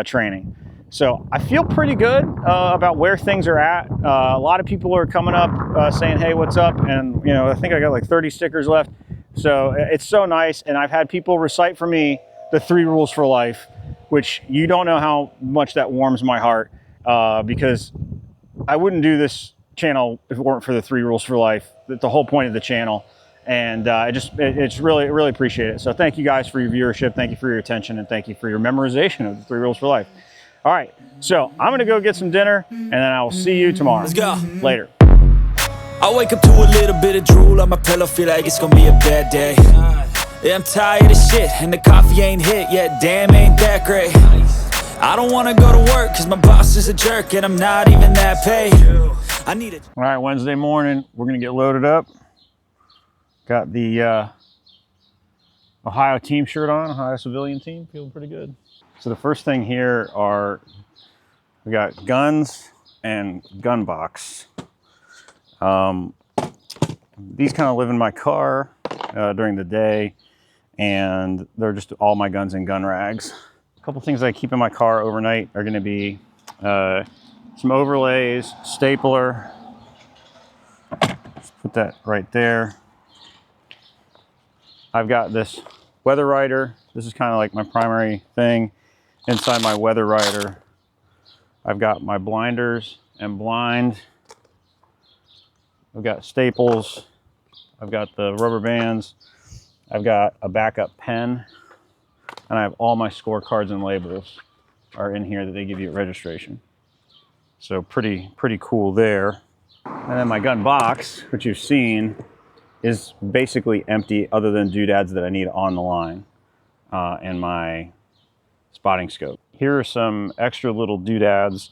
training. So I feel pretty good about where things are at. A lot of people are coming up saying, hey, what's up? And I think I got 30 stickers left. So it's so nice. And I've had people recite for me the 3 rules for life, which you don't know how much that warms my heart, because I wouldn't do this channel if it weren't for the 3 rules for life. The whole point of the channel. And it's really appreciate it. So thank you guys for your viewership. Thank you for your attention, and thank you for your memorization of the 3 rules for life. All right, so I'm gonna go get some dinner, and then I will see you tomorrow. Let's go. Later. I wake up to a little bit of drool on my pillow, feel like it's gonna be a bad day. Yeah, I'm tired of shit, and the coffee ain't hit yet. Damn, ain't that great. I don't wanna go to work, cause my boss is a jerk, and I'm not even that paid. I need it. All right, Wednesday morning, we're gonna get loaded up. Got the Ohio team shirt on, Ohio civilian team, feeling pretty good. So the first thing here are, we got guns and gun box. These kind of live in my car during the day, and they're just all my guns and gun rags. A couple things I keep in my car overnight are gonna be some overlays, stapler. Just put that right there. I've got this weather rider. This is kind of like my primary thing. Inside my weather rider, I've got my blinders and blind. I've got staples. I've got the rubber bands. I've got a backup pen. And I have all my scorecards and labels are in here that they give you at registration. So pretty cool there. And then my gun box, which you've seen, is basically empty other than doodads that I need on the line and my spotting scope. Here are some extra little doodads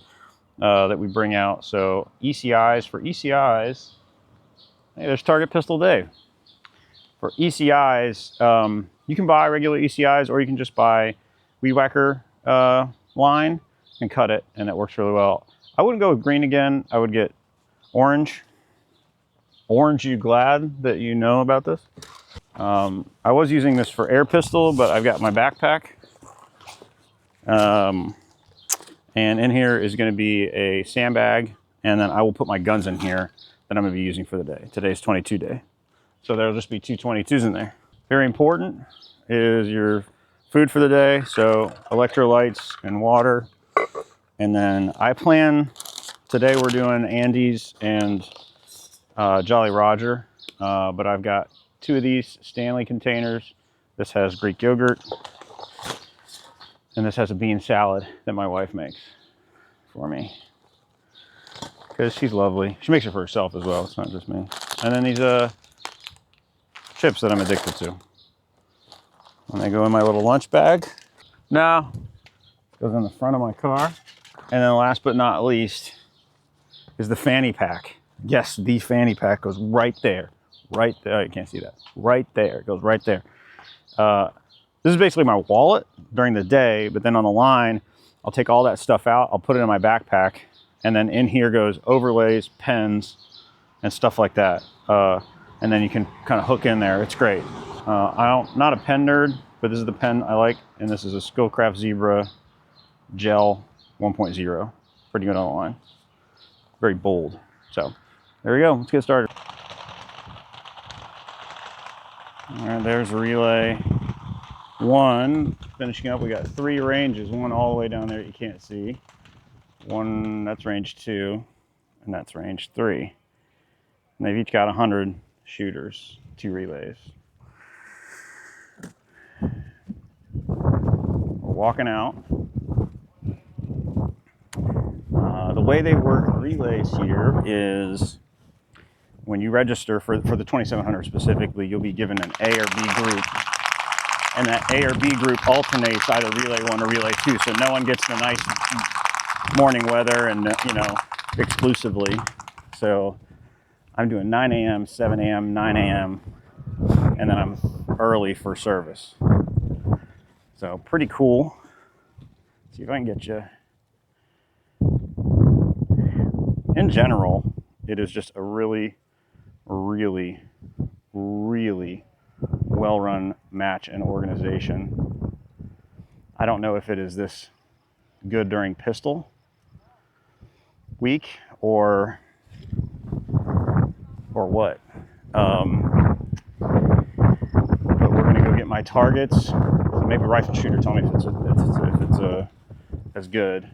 that we bring out. So ECIs, for ECIs, hey, there's Target Pistol Dave. For ECIs, you can buy regular ECIs or you can just buy Weed Whacker line and cut it, and it works really well. I wouldn't go with green again. I would get orange. Orange, you glad that you know about this? I was using this for air pistol, but I've got my backpack. And in here is going to be a sandbag, and then I will put my guns in here that I'm going to be using for the day. Today's 22 day. So there'll just be two 22s in there. Very important is your food for the day. So electrolytes and water. And then I plan, today we're doing Andy's and Jolly Roger. But I've got two of these Stanley containers. This has Greek yogurt. And this has a bean salad that my wife makes for me. Because she's lovely. She makes it for herself as well. It's not just me. And then these chips that I'm addicted to. And they go in my little lunch bag. Now, goes in the front of my car. And then last but not least is the fanny pack. Yes, the fanny pack goes right there. Right there. Oh, you can't see that. Right there. It goes right there. This is basically my wallet during the day, but then on the line, I'll take all that stuff out. I'll put it in my backpack. And then in here goes overlays, pens, and stuff like that. And then you can kind of hook in there. It's great. I'm not a pen nerd, but this is the pen I like. And this is a Skillcraft Zebra Gel 1.0. Pretty good on the line. Very bold. So there we go. Let's get started. All right, there's relay 1. Finishing up, we got 3 ranges. One all the way down there you can't see. One, that's range 2, and that's range 3. And they've each got 100 shooters, 2 relays. We're walking out. The way they work relays here is when you register for the 2700 specifically, you'll be given an A or B group. And that A or B group alternates either relay 1 or relay 2, so no one gets the nice morning weather and, you know, exclusively. So I'm doing 9 a.m., 7 a.m., 9 a.m., and then I'm early for service. So pretty cool. See if I can get you. In general, it is just a really, really, really well-run match and organization. I don't know if it is this good during pistol week or what. But we're gonna go get my targets. So maybe rifle shooter, tell me if it's as good.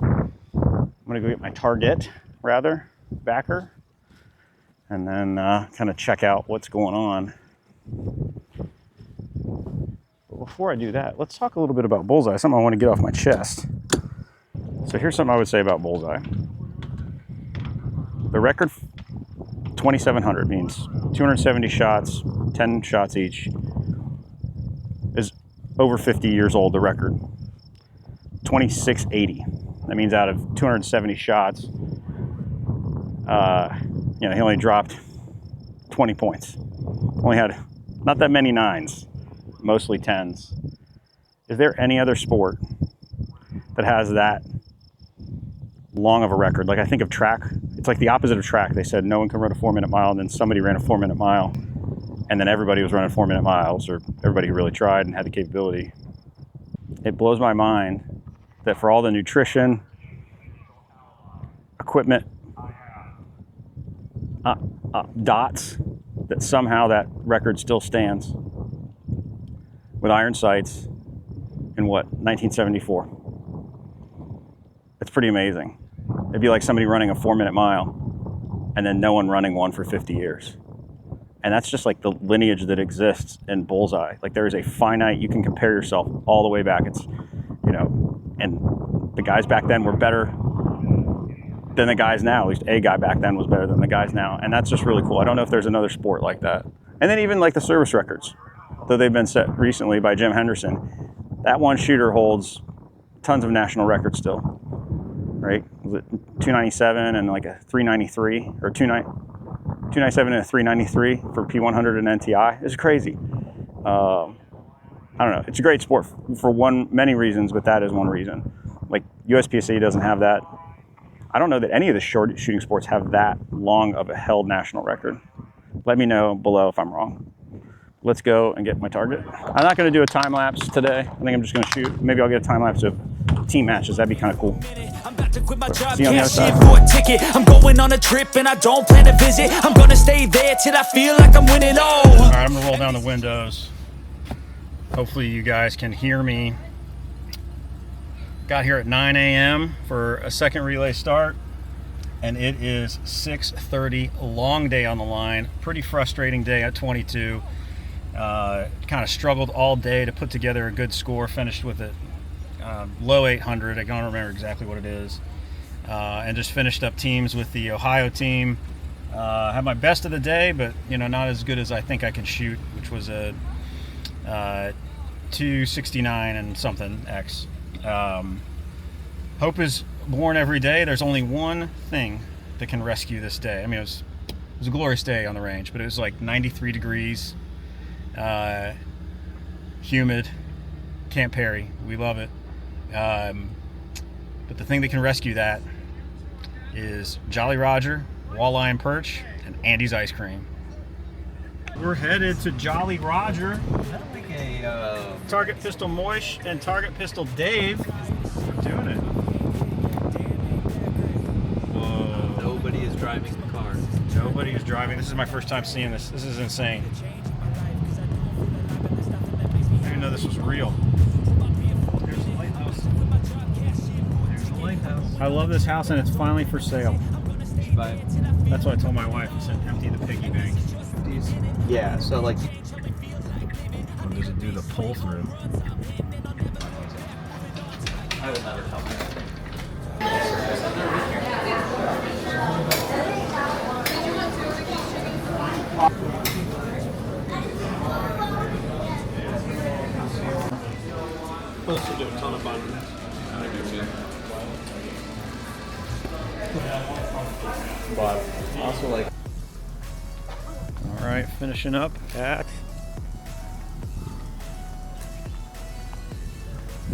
I'm gonna go get my target, rather, backer, and then kind of check out what's going on. But before I do that, let's talk a little bit about Bullseye, something I want to get off my chest. So here's something I would say about Bullseye. The record 2700 means 270 shots, 10 shots each. over 50 years old, the record. 2680. That means out of 270 shots, you know, he only dropped 20 points. Only had not that many 9s, mostly 10s. Is there any other sport that has that long of a record? Like, I think of track. It's like the opposite of track. They said no one can run a 4-minute mile, and then somebody ran a 4-minute mile, and then everybody was running 4-minute miles, or everybody who really tried and had the capability. It blows my mind that for all the nutrition, equipment, dots, that somehow that record still stands with iron sights in what, 1974. It's pretty amazing. It'd be like somebody running a 4-minute mile and then no one running one for 50 years. And that's just like the lineage that exists in Bullseye. Like, there is a finite, you can compare yourself all the way back. It's, you know, and the guys back then were better than the guys now. At least a guy back then was better than the guys now. And that's just really cool. I don't know if there's another sport like that. And then even like the service records, though they've been set recently by Jim Henderson, that one shooter holds tons of national records still, right? Was it 297 and like a 393, or 297 and a 393 for P100 and NTI? It's crazy. I don't know. It's a great sport for many reasons, but that is one reason. Like, USPSA doesn't have that. I don't know that any of the short shooting sports have that long of a held national record. Let me know below if I'm wrong. Let's go and get my target. I'm not going to do a time lapse today. I think I'm just going to shoot. Maybe I'll get a time lapse of team matches. That'd be kind of cool. See you on the other side. For a ticket. I'm going on a trip and I don't plan to visit. I'm gonna stay there till I feel like I'm winning. All right, I'm gonna roll down the windows. Hopefully you guys can hear me. Got here at 9 a.m. for a second relay start, and it is 6:30. Long day on the line. Pretty frustrating day at 22. Kind of struggled all day to put together a good score. Finished with it low 800. I don't remember exactly what it is. And just finished up teams with the Ohio team. Had my best of the day, but you know, not as good as I think I can shoot, which was a 269 and something X. Hope is born every day. There's only one thing that can rescue this day. I mean, it was a glorious day on the range, but it was like 93 degrees, humid, Camp Perry. We love it. But the thing that can rescue that is Jolly Roger, walleye and perch, and Andy's ice cream. We're headed to Jolly Roger. Target Pistol Moish and Target Pistol Dave are doing it. Whoa. Nobody is driving the car. Nobody is driving. This is my first time seeing this. This is insane. I didn't know this was real. There's the lighthouse. There's the lighthouse. I love this house, and it's finally for sale. That's what I told my wife. I said, empty the piggy bank. Yeah, so like... Does it do the pull through? I will never tell you. Supposed to do a ton of fun. I do too. But also like... All right, finishing up at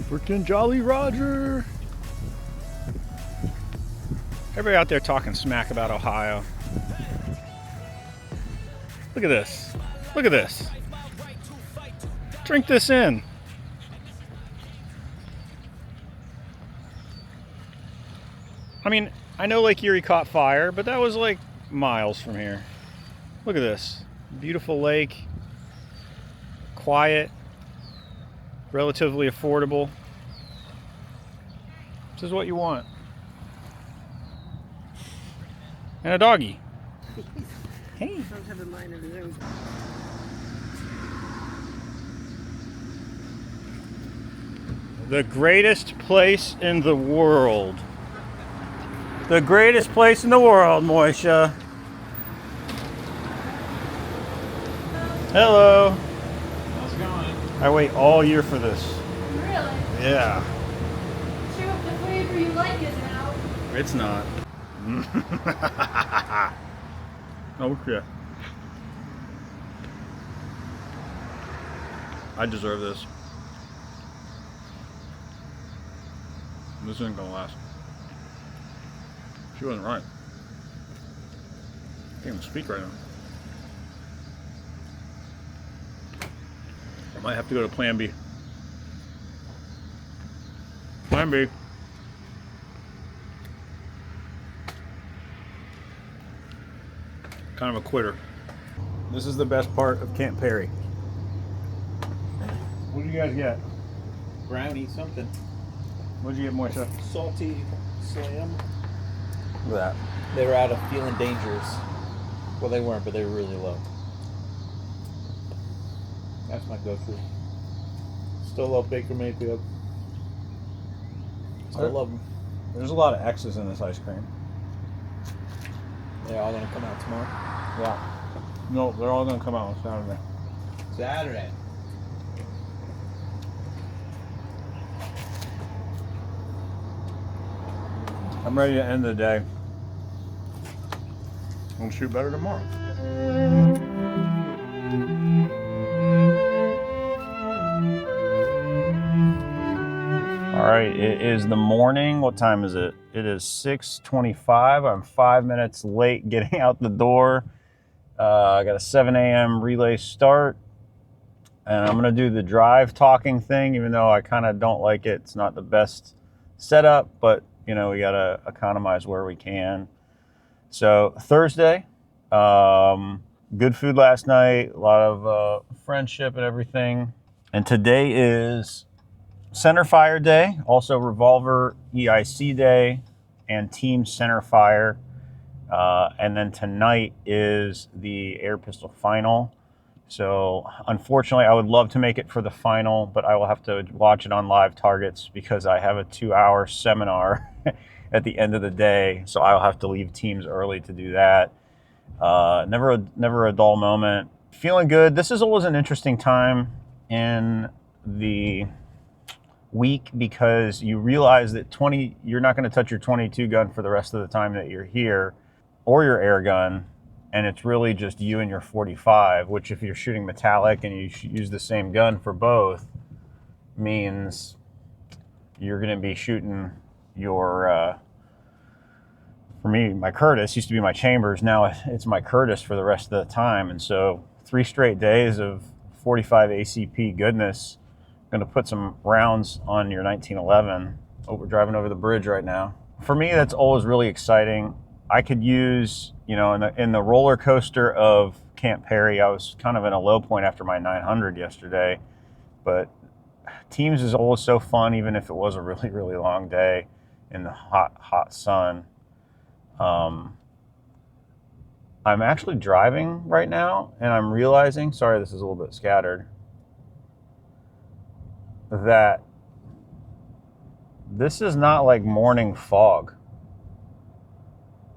freaking Jolly Roger. Everybody out there talking smack about Ohio. Look at this. Look at this. Drink this in. I mean, I know Lake Erie caught fire, but that was like miles from here. Look at this. Beautiful lake. Quiet. Relatively affordable. This is what you want. And a doggy. Hey. The greatest place in the world. The greatest place in the world, Moisha. Hello. How's it going? I wait all year for this. Really? Yeah. Sure hope the flavor you like isn't out. It's not. Oh, yeah. I deserve this. This isn't gonna last. She wasn't right. I can't even speak right now. I might have to go to Plan B. Plan B. Kind of a quitter. This is the best part of Camp Perry. What did you guys get? Brownie something. What did you get, Moisha? Salty slam. Look at that. They were out of feeling dangerous. Well, they weren't, but they were really low. That's my go-to. Still love Baker Mayfield. Still love them. There's a lot of X's in this ice cream. They're all gonna come out tomorrow. Yeah. No, they're all gonna come out on Saturday. Saturday. I'm ready to end the day. We'll shoot better tomorrow. All right, it is the morning. What time is it? It is 6:25. I'm 5 minutes late getting out the door. I got a 7 a.m. relay start. And I'm going to do the drive talking thing, even though I kind of don't like it. It's not the best setup, but, you know, we got to economize where we can. So Thursday, good food last night, a lot of friendship and everything. And today is Center Fire Day, also Revolver EIC Day, and Team Center Fire. And then tonight is the air pistol final. So unfortunately, I would love to make it for the final, but I will have to watch it on live targets because I have a 2-hour seminar at the end of the day. So I'll have to leave teams early to do that. Never a dull moment. Feeling good. This is always an interesting time in the week because you realize that you're not going to touch your 22 gun for the rest of the time that you're here, or your air gun, and it's really just you and your 45, which if you're shooting metallic and you use the same gun for both, means you're going to be shooting your, for me, my Curtis used to be my Chambers. Now it's my Curtis for the rest of the time. And so 3 straight days of 45 ACP goodness, going to put some rounds on your 1911. Oh, we're driving over the bridge right now. For me, that's always really exciting. I could use, you know, in the roller coaster of Camp Perry, I was kind of in a low point after my 900 yesterday, but teams is always so fun, even if it was a really, really long day in the hot, hot sun. I'm actually driving right now, and I'm realizing, sorry, this is a little bit scattered, that this is not like morning fog.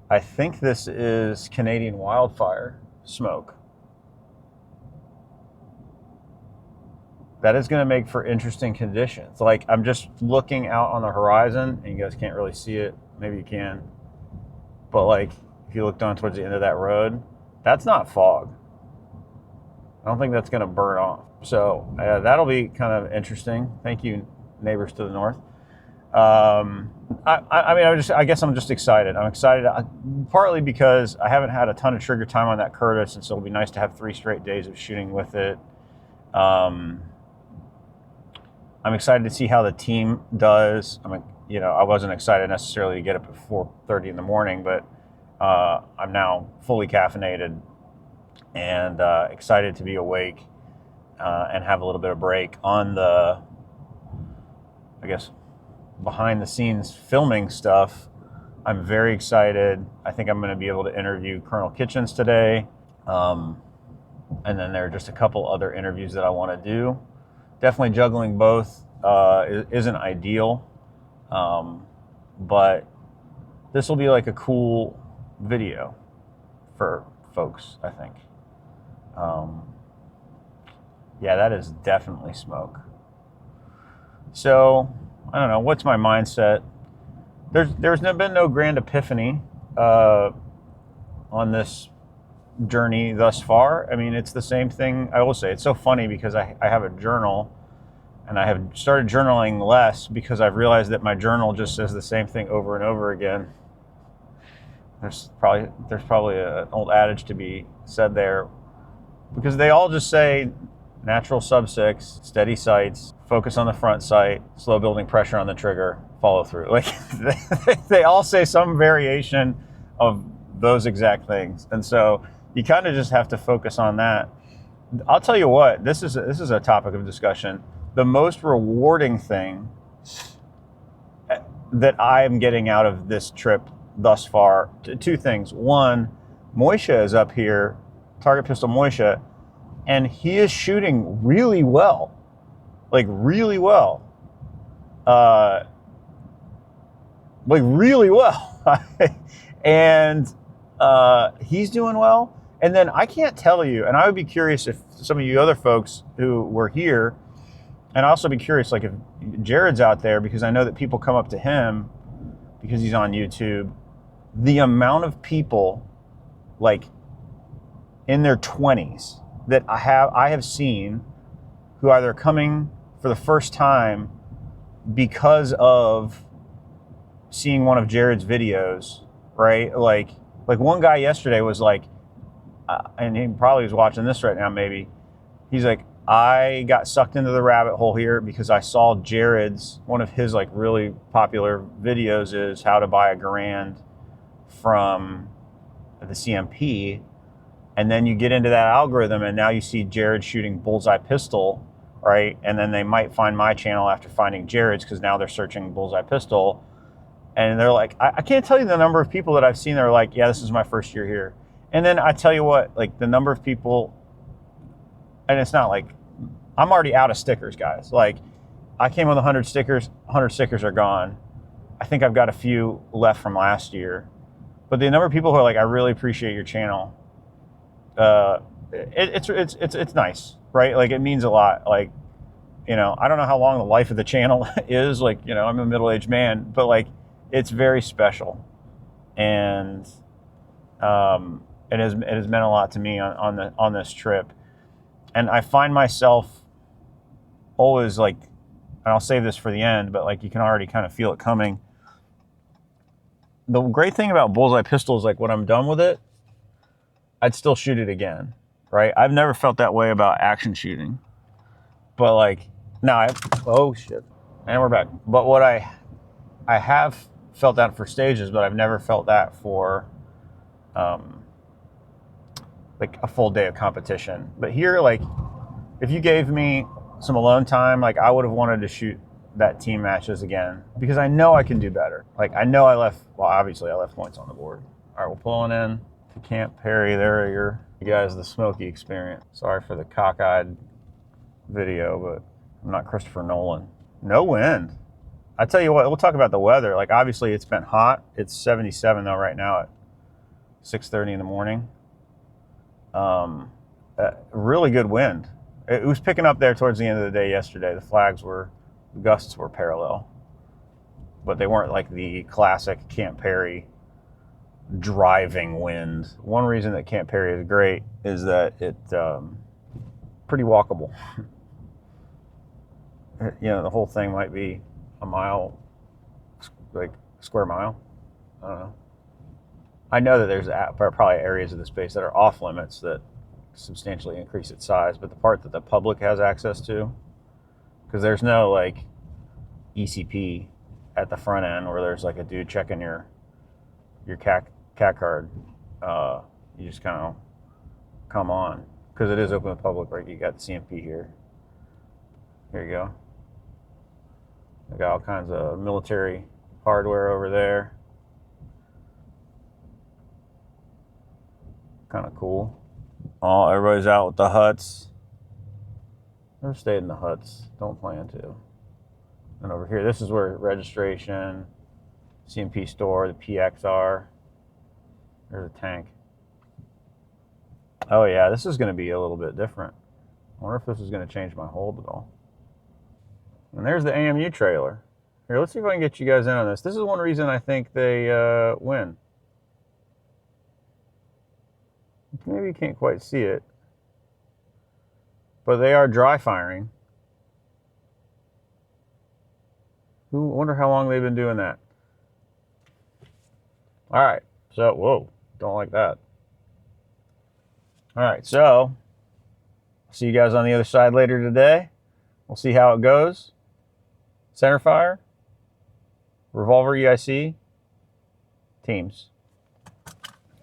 I think this is Canadian wildfire smoke. That is going to make for interesting conditions. Like, I'm just looking out on the horizon, and you guys can't really see it. Maybe you can. But, like, if you look down towards the end of that road, that's not fog. I don't think that's going to burn off. So that'll be kind of interesting. Thank you, neighbors to the north. I guess I'm just excited. I'm excited partly because I haven't had a ton of trigger time on that Curtis, and so it'll be nice to have 3 straight days of shooting with it. I'm excited to see how the team does. I wasn't excited necessarily to get up at 4:30 in the morning, but I'm now fully caffeinated and excited to be awake and have a little bit of break on the, I guess, behind the scenes filming stuff. I'm very excited. I think I'm going to be able to interview Colonel Kitchens today. And then there are just a couple other interviews that I want to do. Definitely juggling both isn't ideal. But this will be like a cool video for folks, I think. Yeah, that is definitely smoke. So, I don't know. What's my mindset? There's been no grand epiphany on this journey thus far. I mean, it's the same thing. I will say it's so funny because I have a journal, and I have started journaling less because I've realized that my journal just says the same thing over and over again. There's probably an old adage to be said there, because they all just say natural sub 6, steady sights, focus on the front sight, slow building pressure on the trigger, follow through. Like they all say some variation of those exact things. And so you kind of just have to focus on that. I'll tell you what, this is a topic of discussion. The most rewarding thing that I'm getting out of this trip thus far, two things. One, Moishe is up here, Target Pistol Moishe, and he is shooting really well. Like really well. Like really well. And he's doing well. And then I can't tell you, and I would be curious if some of you other folks who were here, and I'd also be curious, like if Jared's out there, because I know that people come up to him because he's on YouTube. The amount of people, like in their 20s, that I have seen who either coming for the first time because of seeing one of Jared's videos, right? Like one guy yesterday was like, and he probably was watching this right now, maybe. He's like, I got sucked into the rabbit hole here because I saw Jared's, one of his like really popular videos is how to buy a Garand from the CMP. And then you get into that algorithm and now you see Jared shooting bullseye pistol, right? And then they might find my channel after finding Jared's because now they're searching bullseye pistol. And they're like, I can't tell you the number of people that I've seen that are like, yeah, this is my first year here. And then I tell you what, like the number of people, and it's not like, I'm already out of stickers, guys. Like I came with 100 stickers, 100 stickers are gone. I think I've got a few left from last year. But the number of people who are like, I really appreciate your channel. It's nice, right? Like it means a lot. Like, you know, I don't know how long the life of the channel is. Like, you know, I'm a middle-aged man, but like, it's very special, and it has meant a lot to me on this trip. And I find myself always like, and I'll save this for the end, but like you can already kind of feel it coming. The great thing about bullseye pistol is like when I'm done with it, I'd still shoot it again, right? I've never felt that way about action shooting, but like now oh shit, and we're back. But what I have felt that for stages, but I've never felt that for like a full day of competition. But here, like if you gave me some alone time, like I would have wanted to shoot that team matches again because I know I can do better. Like I know obviously I left points on the board. All right, we're pulling in to Camp Perry. There you guys, the Smoky experience. Sorry for the cockeyed video, but I'm not Christopher Nolan. No wind. I tell you what, we'll talk about the weather. Like obviously it's been hot. It's 77 though right now at 6:30 in the morning. Really good wind. It was picking up there towards the end of the day yesterday. The gusts were parallel, but they weren't like the classic Camp Perry driving wind. One reason that Camp Perry is great is that it's pretty walkable. You know, the whole thing might be a mile, like square mile. I don't know. I know that there's probably areas of the space that are off limits that substantially increase its size, but the part that the public has access to, because there's no like ECP at the front end where there's like a dude checking your CAC card. You just kind of come on because it is open to the public, right? You got the CMP here. Here you go. I got all kinds of military hardware over there. Kind of cool. Oh, everybody's out with the huts. Never stayed in the huts. Don't plan to. And over here, this is where registration, CMP store, the PXR. There's a tank. Oh yeah, this is going to be a little bit different. I wonder if this is going to change my hold at all. And there's the AMU trailer. Here, let's see if I can get you guys in on this. This is one reason I think they win. Maybe you can't quite see it, but they are dry firing. I wonder how long they've been doing that. All right, so, whoa, don't like that. All right, so, see you guys on the other side later today. We'll see how it goes. Center fire, revolver EIC, teams.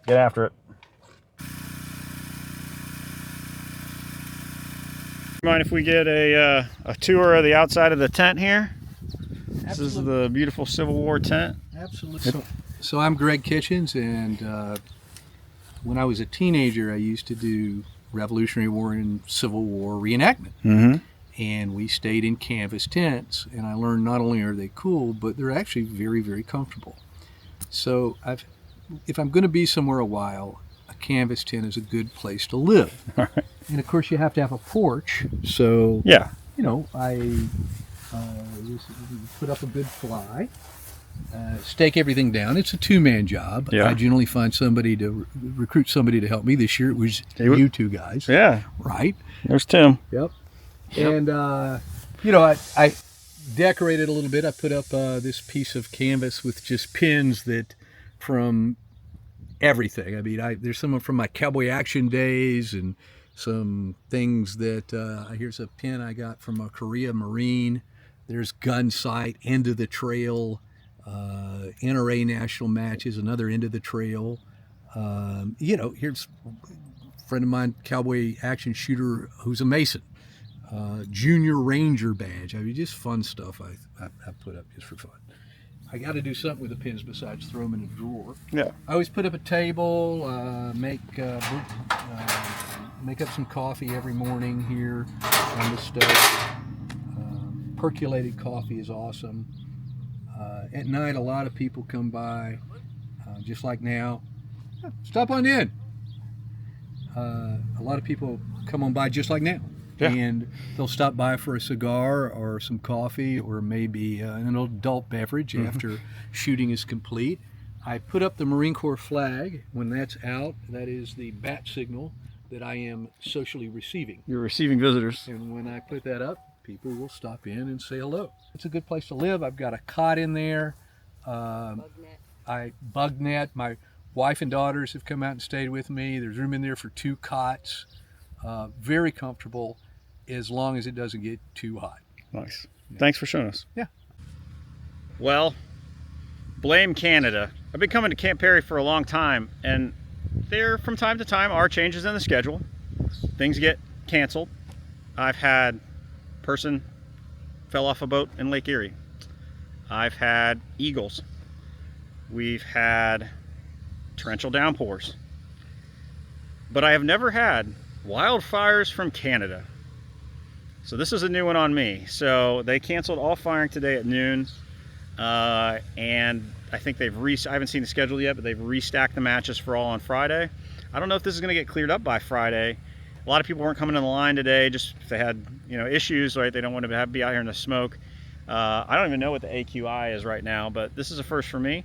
Get after it. Mind if we get a tour of the outside of the tent here? Absolutely. This is the beautiful Civil War tent. Absolutely. So I'm Greg Kitchens, and when I was a teenager, I used to do Revolutionary War and Civil War reenactment. Mm-hmm. And we stayed in canvas tents, and I learned not only are they cool, but they're actually very, very comfortable. So if I'm going to be somewhere a while, a canvas tent is a good place to live. All right. And of course, you have to have a porch. So, yeah, you know, I put up a good fly, stake everything down. It's a two-man job. Yeah. I generally find somebody to recruit somebody to help me. This year it was you two guys. Yeah. Right. There's Tim. Yep. And, you know, I decorated a little bit. I put up this piece of canvas with just pins that from everything. I mean, there's some from my cowboy action days and some things that, here's a pin I got from a Korea Marine. There's gun sight, end of the trail, NRA national matches, another end of the trail. You know, here's a friend of mine, cowboy action shooter, who's a Mason. Junior Ranger badge. I mean, just fun stuff I put up just for fun. I got to do something with the pins besides throw them in a drawer. Yeah. I always put up a table, make up some coffee every morning here on the stove. Percolated coffee is awesome. At night, a lot of people come by, just like now. Stop on in. A lot of people come on by just like now. Yeah. And they'll stop by for a cigar or some coffee or maybe an adult beverage after shooting is complete. I put up the Marine Corps flag. When that's out, that is the bat signal that I am socially receiving. You're receiving visitors. And when I put that up, people will stop in and say hello. It's a good place to live. I've got a cot in there. Bug net. My wife and daughters have come out and stayed with me. There's room in there for 2 cots. Very comfortable as long as it doesn't get too hot. Nice. Yeah. Thanks for showing us. Yeah. Well, blame Canada. I've been coming to Camp Perry for a long time, and there from time to time are changes in the schedule. Things get canceled. I've had person fell off a boat in Lake Erie. I've had eagles. We've had torrential downpours. But I have never had wildfires from Canada. So this is a new one on me. So they canceled all firing today at noon. And I think I haven't seen the schedule yet, but they've restacked the matches for all on Friday. I don't know if this is going to get cleared up by Friday. A lot of people weren't coming in the line today, just if they had, you know, issues, right? They don't want to be out here in the smoke. I don't even know what the AQI is right now, but this is a first for me.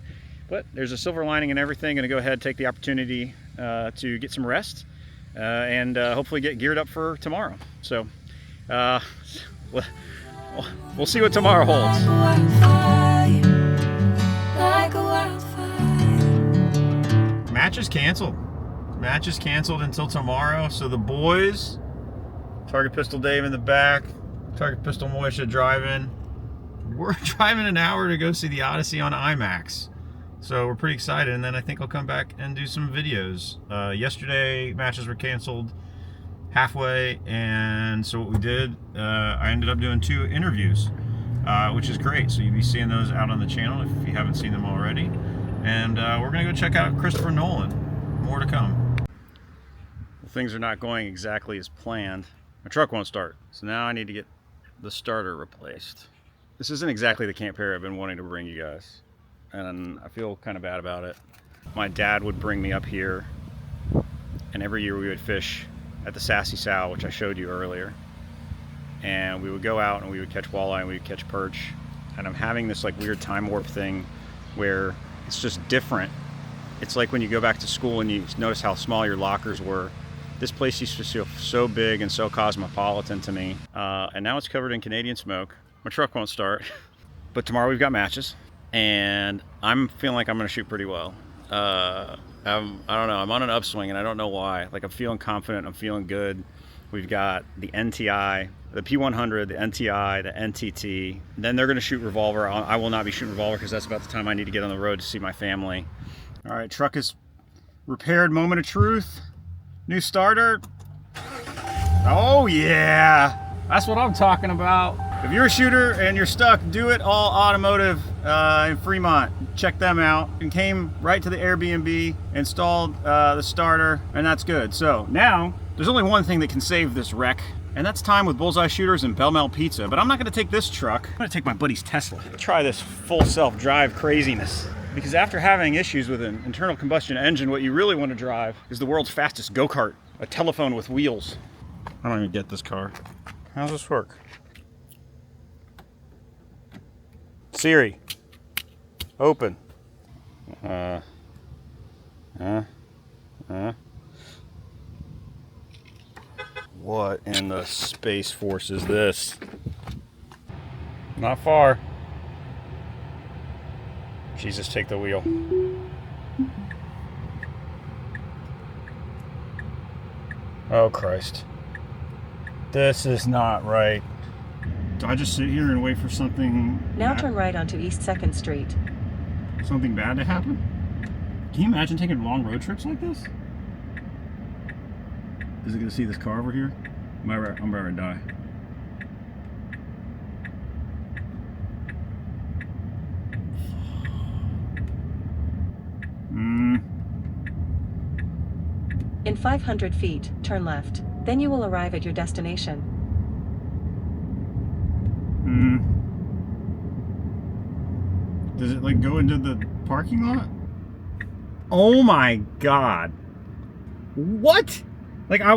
But there's a silver lining in everything. Going to go ahead and take the opportunity to get some rest and hopefully get geared up for tomorrow. So we'll see what tomorrow holds. Match is canceled. Match is canceled until tomorrow. So the boys, Target Pistol Dave in the back, Target Pistol Moisha driving. We're driving an hour to go see the Odyssey on IMAX. So we're pretty excited, and then I think I'll come back and do some videos. Yesterday, matches were canceled halfway, and so what we did, I ended up doing 2 interviews, which is great. So you'll be seeing those out on the channel if you haven't seen them already. And we're gonna go check out Christopher Nolan. More to come. Well, things are not going exactly as planned. My truck won't start, so now I need to get the starter replaced. This isn't exactly the Camp Perry I've been wanting to bring you guys, and I feel kind of bad about it. My dad would bring me up here, and every year we would fish at the Sassy Sow, which I showed you earlier. And we would go out and we would catch walleye and we would catch perch. And I'm having this like weird time warp thing where it's just different. It's like when you go back to school and you notice how small your lockers were. This place used to feel so big and so cosmopolitan to me. And now it's covered in Canadian smoke. My truck won't start. But tomorrow we've got matches. And I'm feeling like I'm gonna shoot pretty well. I don't know, I'm on an upswing and I don't know why. Like I'm feeling confident, I'm feeling good. We've got the NTI, the P100, the NTI, the NTT. Then they're gonna shoot revolver. I will not be shooting revolver because that's about the time I need to get on the road to see my family. All right, truck is repaired, moment of truth. New starter. Oh yeah, that's what I'm talking about. If you're a shooter and you're stuck, Do It All Automotive in Fremont. Check them out. And came right to the Airbnb, installed the starter, and that's good. So now, there's only one thing that can save this wreck, and that's time with Bullseye Shooters and Bell Mel Pizza. But I'm not gonna take this truck. I'm gonna take my buddy's Tesla. Try this full self-drive craziness. Because after having issues with an internal combustion engine, what you really want to drive is the world's fastest go-kart, a telephone with wheels. I don't even get this car. How does this work? Siri, open. What in the Space Force is this? Not far. Jesus, take the wheel. Oh Christ. This is not right. Do I just sit here and wait for something? Now turn right onto East 2nd Street. Something bad to happen? Can you imagine taking long road trips like this? Is it gonna see this car over here? I'm about to die. In 500 feet, turn left. Then you will arrive at your destination. Does it like go into the parking lot? Oh my God. What? Like I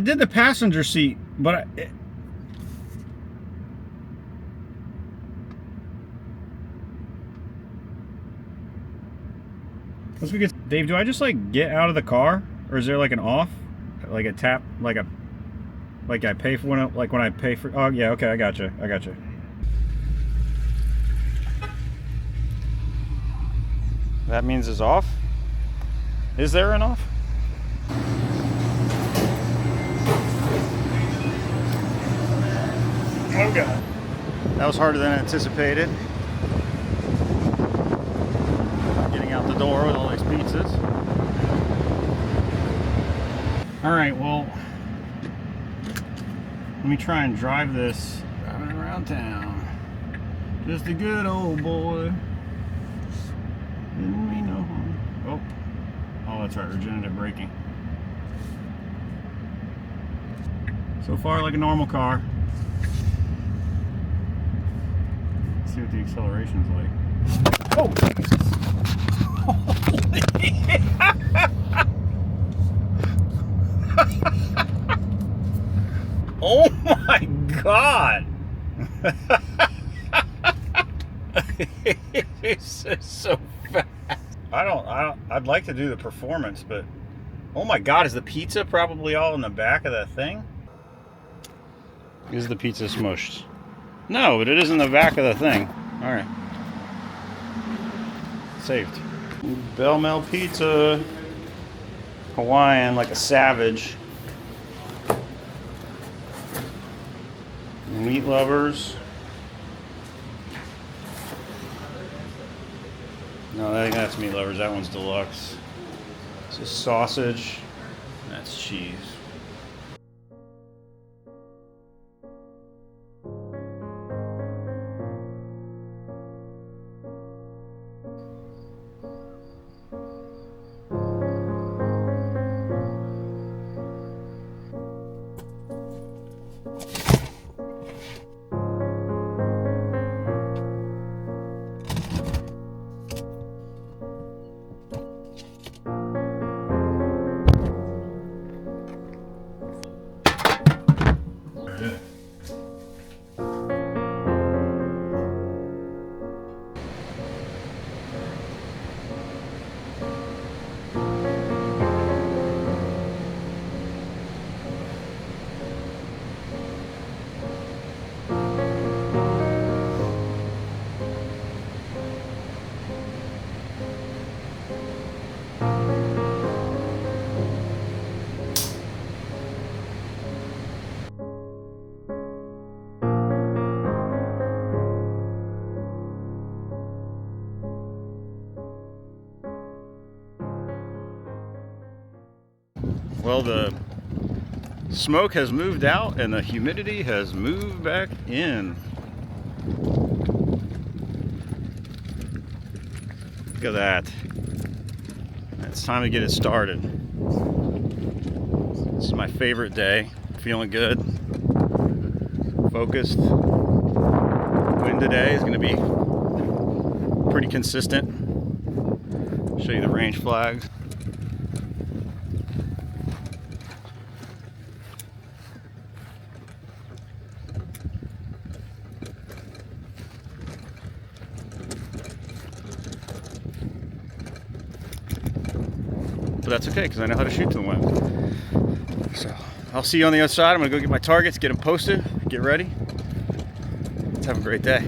did the passenger seat, but let's get Dave, do I just like get out of the car? Or is there like an off? Like a tap, like I pay for when I pay for, oh yeah, okay, I gotcha. That means it's off? Is there an off? Oh God. That was harder than anticipated. Getting out the door with all these pizzas. All right, well, let me try and drive this driving around town. Just a good old boy. Didn't mean no harm. Oh, that's right, regenerative braking. So far, like a normal car. Let's see what the acceleration's like. Oh, oh my God! It's so fast. I'd like to do the performance, but oh my God, is the pizza probably all in the back of that thing? Is the pizza smushed? No, but it is in the back of the thing. All right. Saved. Bell Mel Pizza. Hawaiian, like a savage. Meat lovers. No, I think that's meat lovers. That one's deluxe. This is sausage. That's cheese. Well, the smoke has moved out and the humidity has moved back in. Look at that. It's time to get it started. This is my favorite day. Feeling good. Focused. Wind today is going to be pretty consistent. Show you the range flags. But that's okay because I know how to shoot to the wind. So I'll see you on the other side. I'm going to go get my targets, get them posted, get ready. Let's have a great day.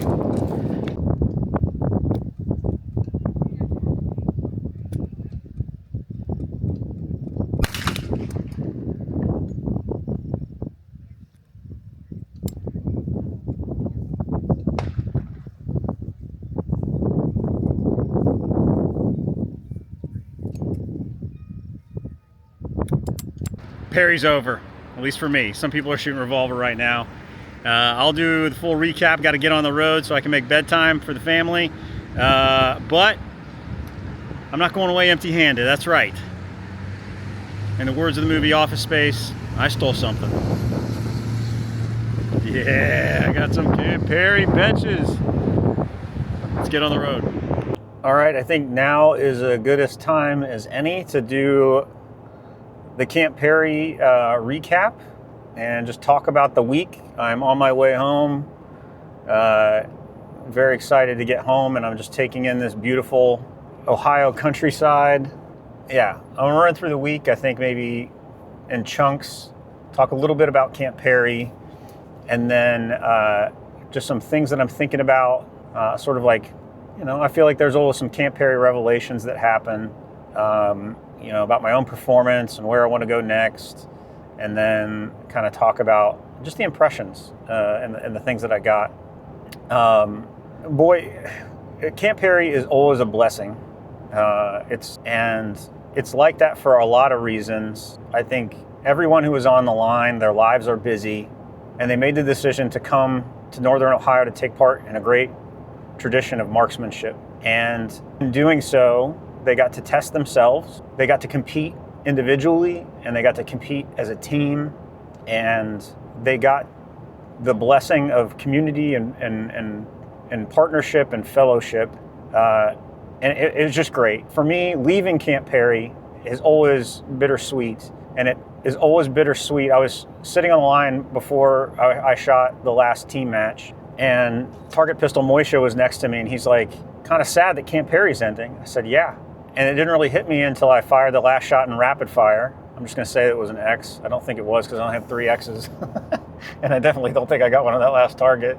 Perry's over, at least for me. Some people are shooting revolver right now. I'll do the full recap. Got to get on the road so I can make bedtime for the family. But I'm not going away empty-handed. That's right. In the words of the movie Office Space, I stole something. Yeah, I got some Camp Perry benches. Let's get on the road. All right, I think now is as good a time as any to do the Camp Perry recap and just talk about the week. I'm on my way home. Very excited to get home, and I'm just taking in this beautiful Ohio countryside. Yeah, I'm gonna run through the week, I think maybe in chunks, talk a little bit about Camp Perry, and then just some things that I'm thinking about, sort of like, you know, I feel like there's always some Camp Perry revelations that happen. You know, about my own performance and where I want to go next, and then kind of talk about just the impressions and the things that I got. Boy, Camp Perry is always a blessing. It's like that for a lot of reasons. I think everyone who was on the line, their lives are busy, and they made the decision to come to Northern Ohio to take part in a great tradition of marksmanship. And in doing so, they got to test themselves, they got to compete individually, and they got to compete as a team, and they got the blessing of community and partnership and fellowship, and it was just great. For me, leaving Camp Perry is always bittersweet, and it is always bittersweet. I was sitting on the line before I shot the last team match, and Target Pistol Moishe was next to me, and he's like, kind of sad that Camp Perry's ending. I said, yeah. And it didn't really hit me until I fired the last shot in rapid fire. I'm just going to say it was an X. I don't think it was because I only have 3 X's. And I definitely don't think I got one on that last target.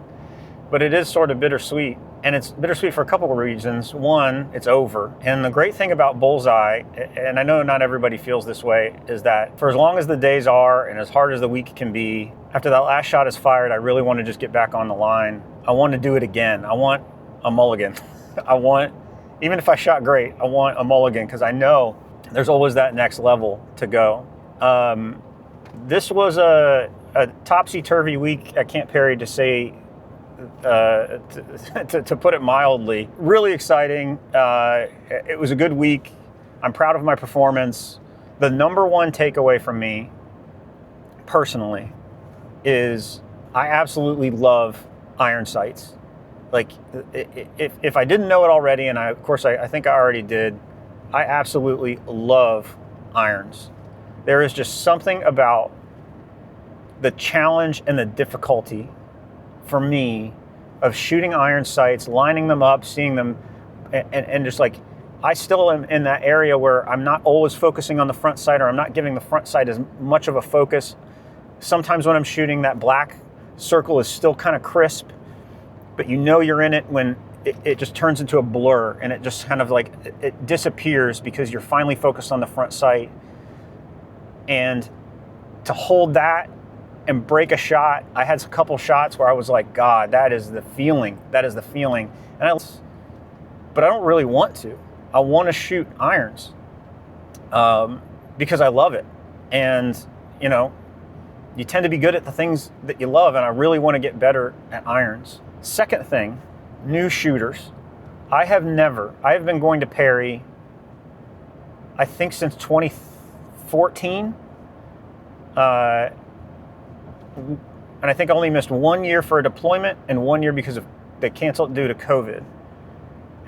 But it is sort of bittersweet. And it's bittersweet for a couple of reasons. One, it's over. And the great thing about Bullseye, and I know not everybody feels this way, is that for as long as the days are and as hard as the week can be, after that last shot is fired, I really want to just get back on the line. I want to do it again. I want a mulligan. Even if I shot great, I want a mulligan because I know there's always that next level to go. This was a topsy-turvy week at Camp Perry, to say, to put it mildly. Really exciting. It was a good week. I'm proud of my performance. The number one takeaway from me, personally, is I absolutely love iron sights. Like, if I didn't know it already, and I think I already did, I absolutely love irons. There is just something about the challenge and the difficulty for me of shooting iron sights, lining them up, seeing them, and just like, I still am in that area where I'm not always focusing on the front sight, or I'm not giving the front sight as much of a focus. Sometimes when I'm shooting, that black circle is still kind of crisp, but you know you're in it when it just turns into a blur, and it just kind of like, it disappears because you're finally focused on the front sight. And to hold that and break a shot, I had a couple shots where I was like, God, that is the feeling. That is the feeling. But I don't really want to. I want to shoot irons because I love it. And, you know, you tend to be good at the things that you love, and I really want to get better at irons. Second thing, new shooters. I have been going to Perry, I think since 2014. And I think I only missed 1 year for a deployment and 1 year because they canceled due to COVID.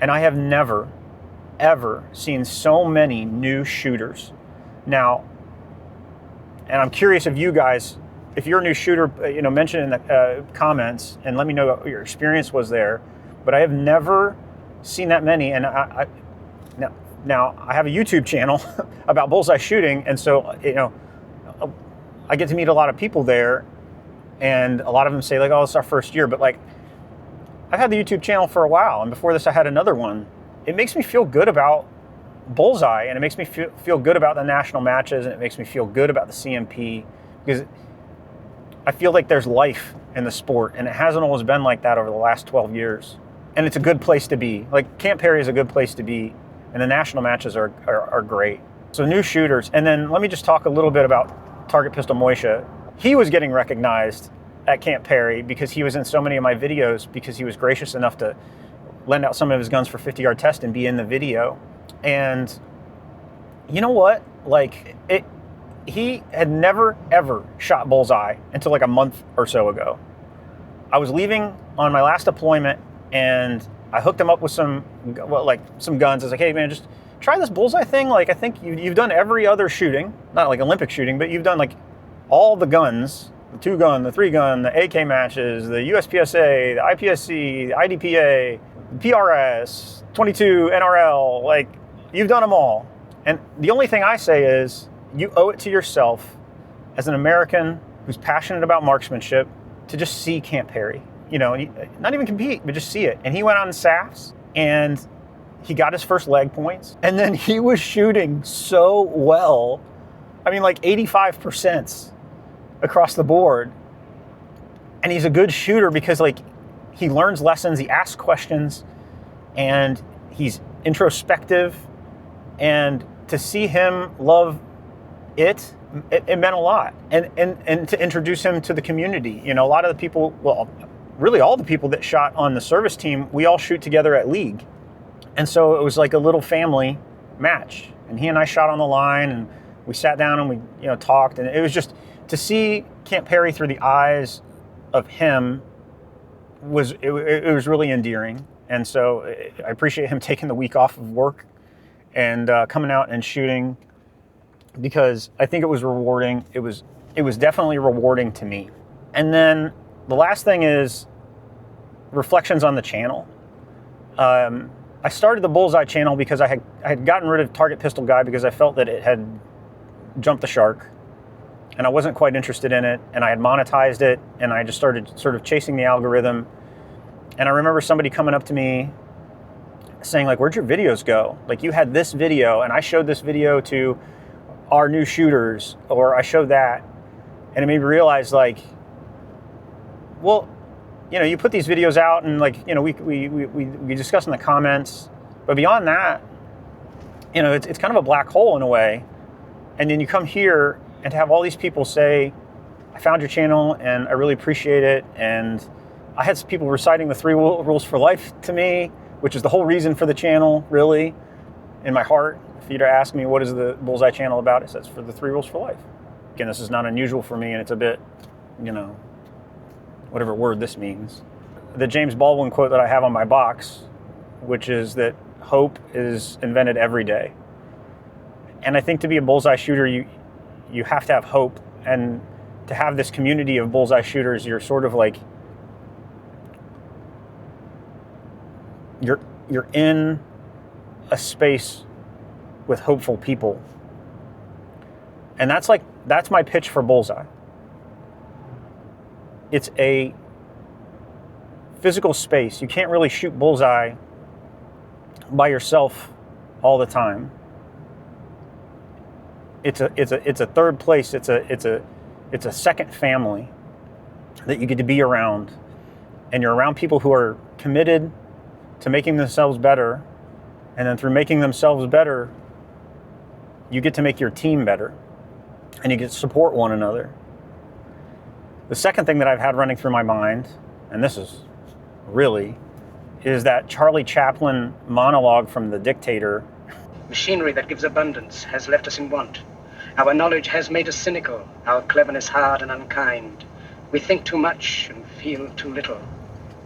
And I have never, ever seen so many new shooters. Now, and I'm curious if you guys, if you're a new shooter, mention in the comments and let me know what your experience was there. But I have never seen that many. And now I have a YouTube channel about bullseye shooting, and so I get to meet a lot of people there, and a lot of them say like, "Oh, it's our first year," but like, I've had the YouTube channel for a while, and before this, I had another one. It makes me feel good about bullseye, and it makes me feel good about the national matches, and it makes me feel good about the CMP, because I feel like there's life in the sport, and it hasn't always been like that over the last 12 years. And it's a good place to be. Like, Camp Perry is a good place to be, and the national matches are great. So new shooters, and then let me just talk a little bit about Target Pistol Moishe. He was getting recognized at Camp Perry because he was in so many of my videos, because he was gracious enough to lend out some of his guns for 50-yard test and be in the video. And you know what? Like, he had never, ever shot bullseye until like a month or so ago. I was leaving on my last deployment, and I hooked him up with some guns. I was like, "Hey man, just try this bullseye thing. Like, I think you've done every other shooting, not like Olympic shooting, but you've done like all the guns, the 2-gun, the 3-gun, the AK matches, the USPSA, the IPSC, the IDPA, the PRS, 22, NRL, like you've done them all. And the only thing I say is you owe it to yourself as an American who's passionate about marksmanship to just see Camp Perry. Not even compete, but just see it." And he went on SAFs, and he got his first leg points. And then he was shooting so well. I mean, like 85% across the board. And he's a good shooter because like he learns lessons, he asks questions, and he's introspective. And to see him love it meant a lot. And to introduce him to the community. A lot of the people, well, really all the people that shot on the service team, we all shoot together at League. And so it was like a little family match. And he and I shot on the line, and we sat down and we talked. And it was just to see Camp Perry through the eyes of him it was really endearing. And so I appreciate him taking the week off of work and coming out and shooting, because I think it was rewarding. It was definitely rewarding to me. And then the last thing is reflections on the channel. I started the Bullseye channel because I had gotten rid of Target Pistol Guy because I felt that it had jumped the shark, and I wasn't quite interested in it, and I had monetized it, and I just started sort of chasing the algorithm. And I remember somebody coming up to me saying like, "Where'd your videos go? Like, you had this video, and I showed this video to our new shooters," or I showed that. And it made me realize like, well, you put these videos out, and like, we discuss in the comments, but beyond that, it's kind of a black hole in a way. And then you come here and to have all these people say, "I found your channel and I really appreciate it." And I had some people reciting the 3 rules for life to me, which is the whole reason for the channel, really, in my heart. If you'd ask me, what is the Bullseye channel about? It says for the 3 rules for life. Again, this is not unusual for me, and it's a bit, whatever word this means. The James Baldwin quote that I have on my box, which is that hope is invented every day. And I think to be a bullseye shooter, you have to have hope. And to have this community of bullseye shooters, you're sort of like, you're in a space with hopeful people. And that's my pitch for Bullseye. It's a physical space. You can't really shoot bullseye by yourself all the time. It's a third place. It's a second family that you get to be around, and you're around people who are committed to making themselves better, and then through making themselves better, you get to make your team better. and you get to support one another. The second thing that I've had running through my mind, and this is really, is that Charlie Chaplin monologue from The Dictator. Machinery that gives abundance has left us in want. Our knowledge has made us cynical, our cleverness hard and unkind. We think too much and feel too little.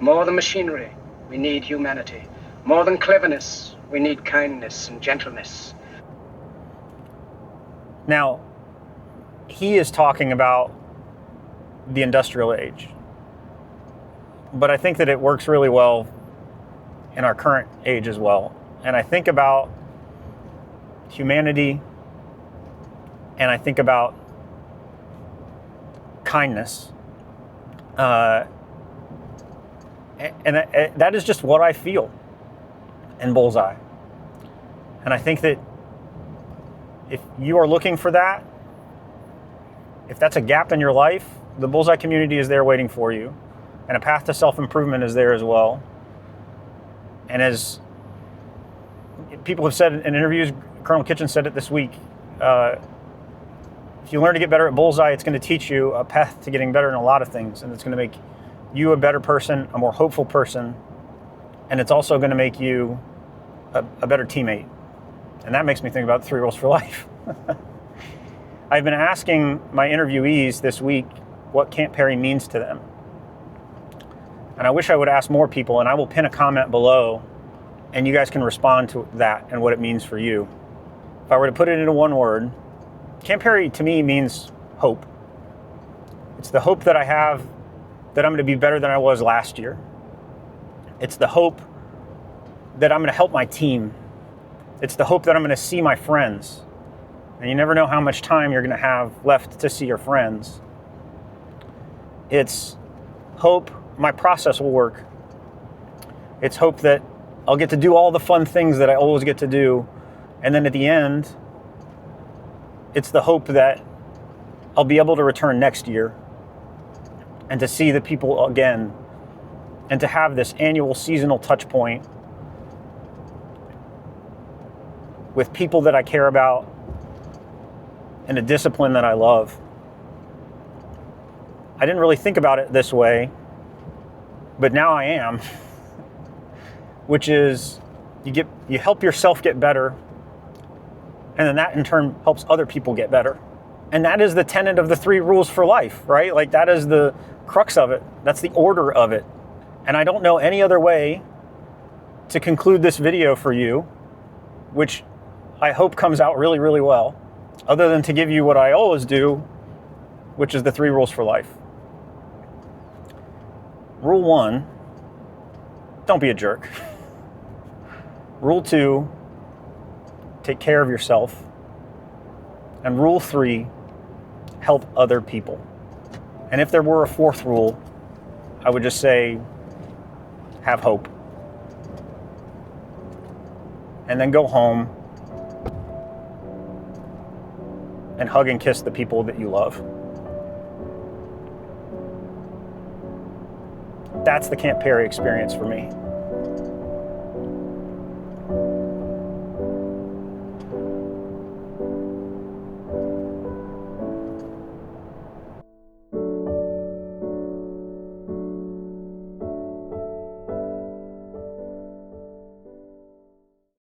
More than machinery, we need humanity. More than cleverness, we need kindness and gentleness. Now, he is talking about the industrial age, but I think that it works really well in our current age as well. And I think about humanity, and I think about kindness. And that is just what I feel in Bullseye. And I think that if you are looking for that, if that's a gap in your life, the Bullseye community is there waiting for you. And a path to self-improvement is there as well. And as people have said in interviews, Colonel Kitchen said it this week, if you learn to get better at Bullseye, it's going to teach you a path to getting better in a lot of things. And it's going to make you a better person, a more hopeful person. And it's also going to make you a better teammate. And that makes me think about the 3 rules for life. I've been asking my interviewees this week what Camp Perry means to them. And I wish I would ask more people, and I will pin a comment below, and you guys can respond to that and what it means for you. If I were to put it into one word, Camp Perry to me means hope. It's the hope that I have that I'm going to be better than I was last year. It's the hope that I'm going to help my team. It's the hope that I'm going to see my friends. And you never know how much time you're going to have left to see your friends. It's hope my process will work. It's hope that I'll get to do all the fun things that I always get to do. And then at the end, it's the hope that I'll be able to return next year and to see the people again and to have this annual seasonal touch point with people that I care about and a discipline that I love. I didn't really think about it this way, but now I am, which is you help yourself get better, and then that in turn helps other people get better. And that is the tenet of the 3 rules for life, right? Like that is the crux of it. That's the order of it. And I don't know any other way to conclude this video for you, which I hope comes out really, really well, other than to give you what I always do, which is the 3 rules for life. Rule 1, don't be a jerk. Rule 2, take care of yourself. And rule 3, help other people. And if there were a 4th rule, I would just say, have hope. And then go home and hug and kiss the people that you love. That's the Camp Perry experience for me.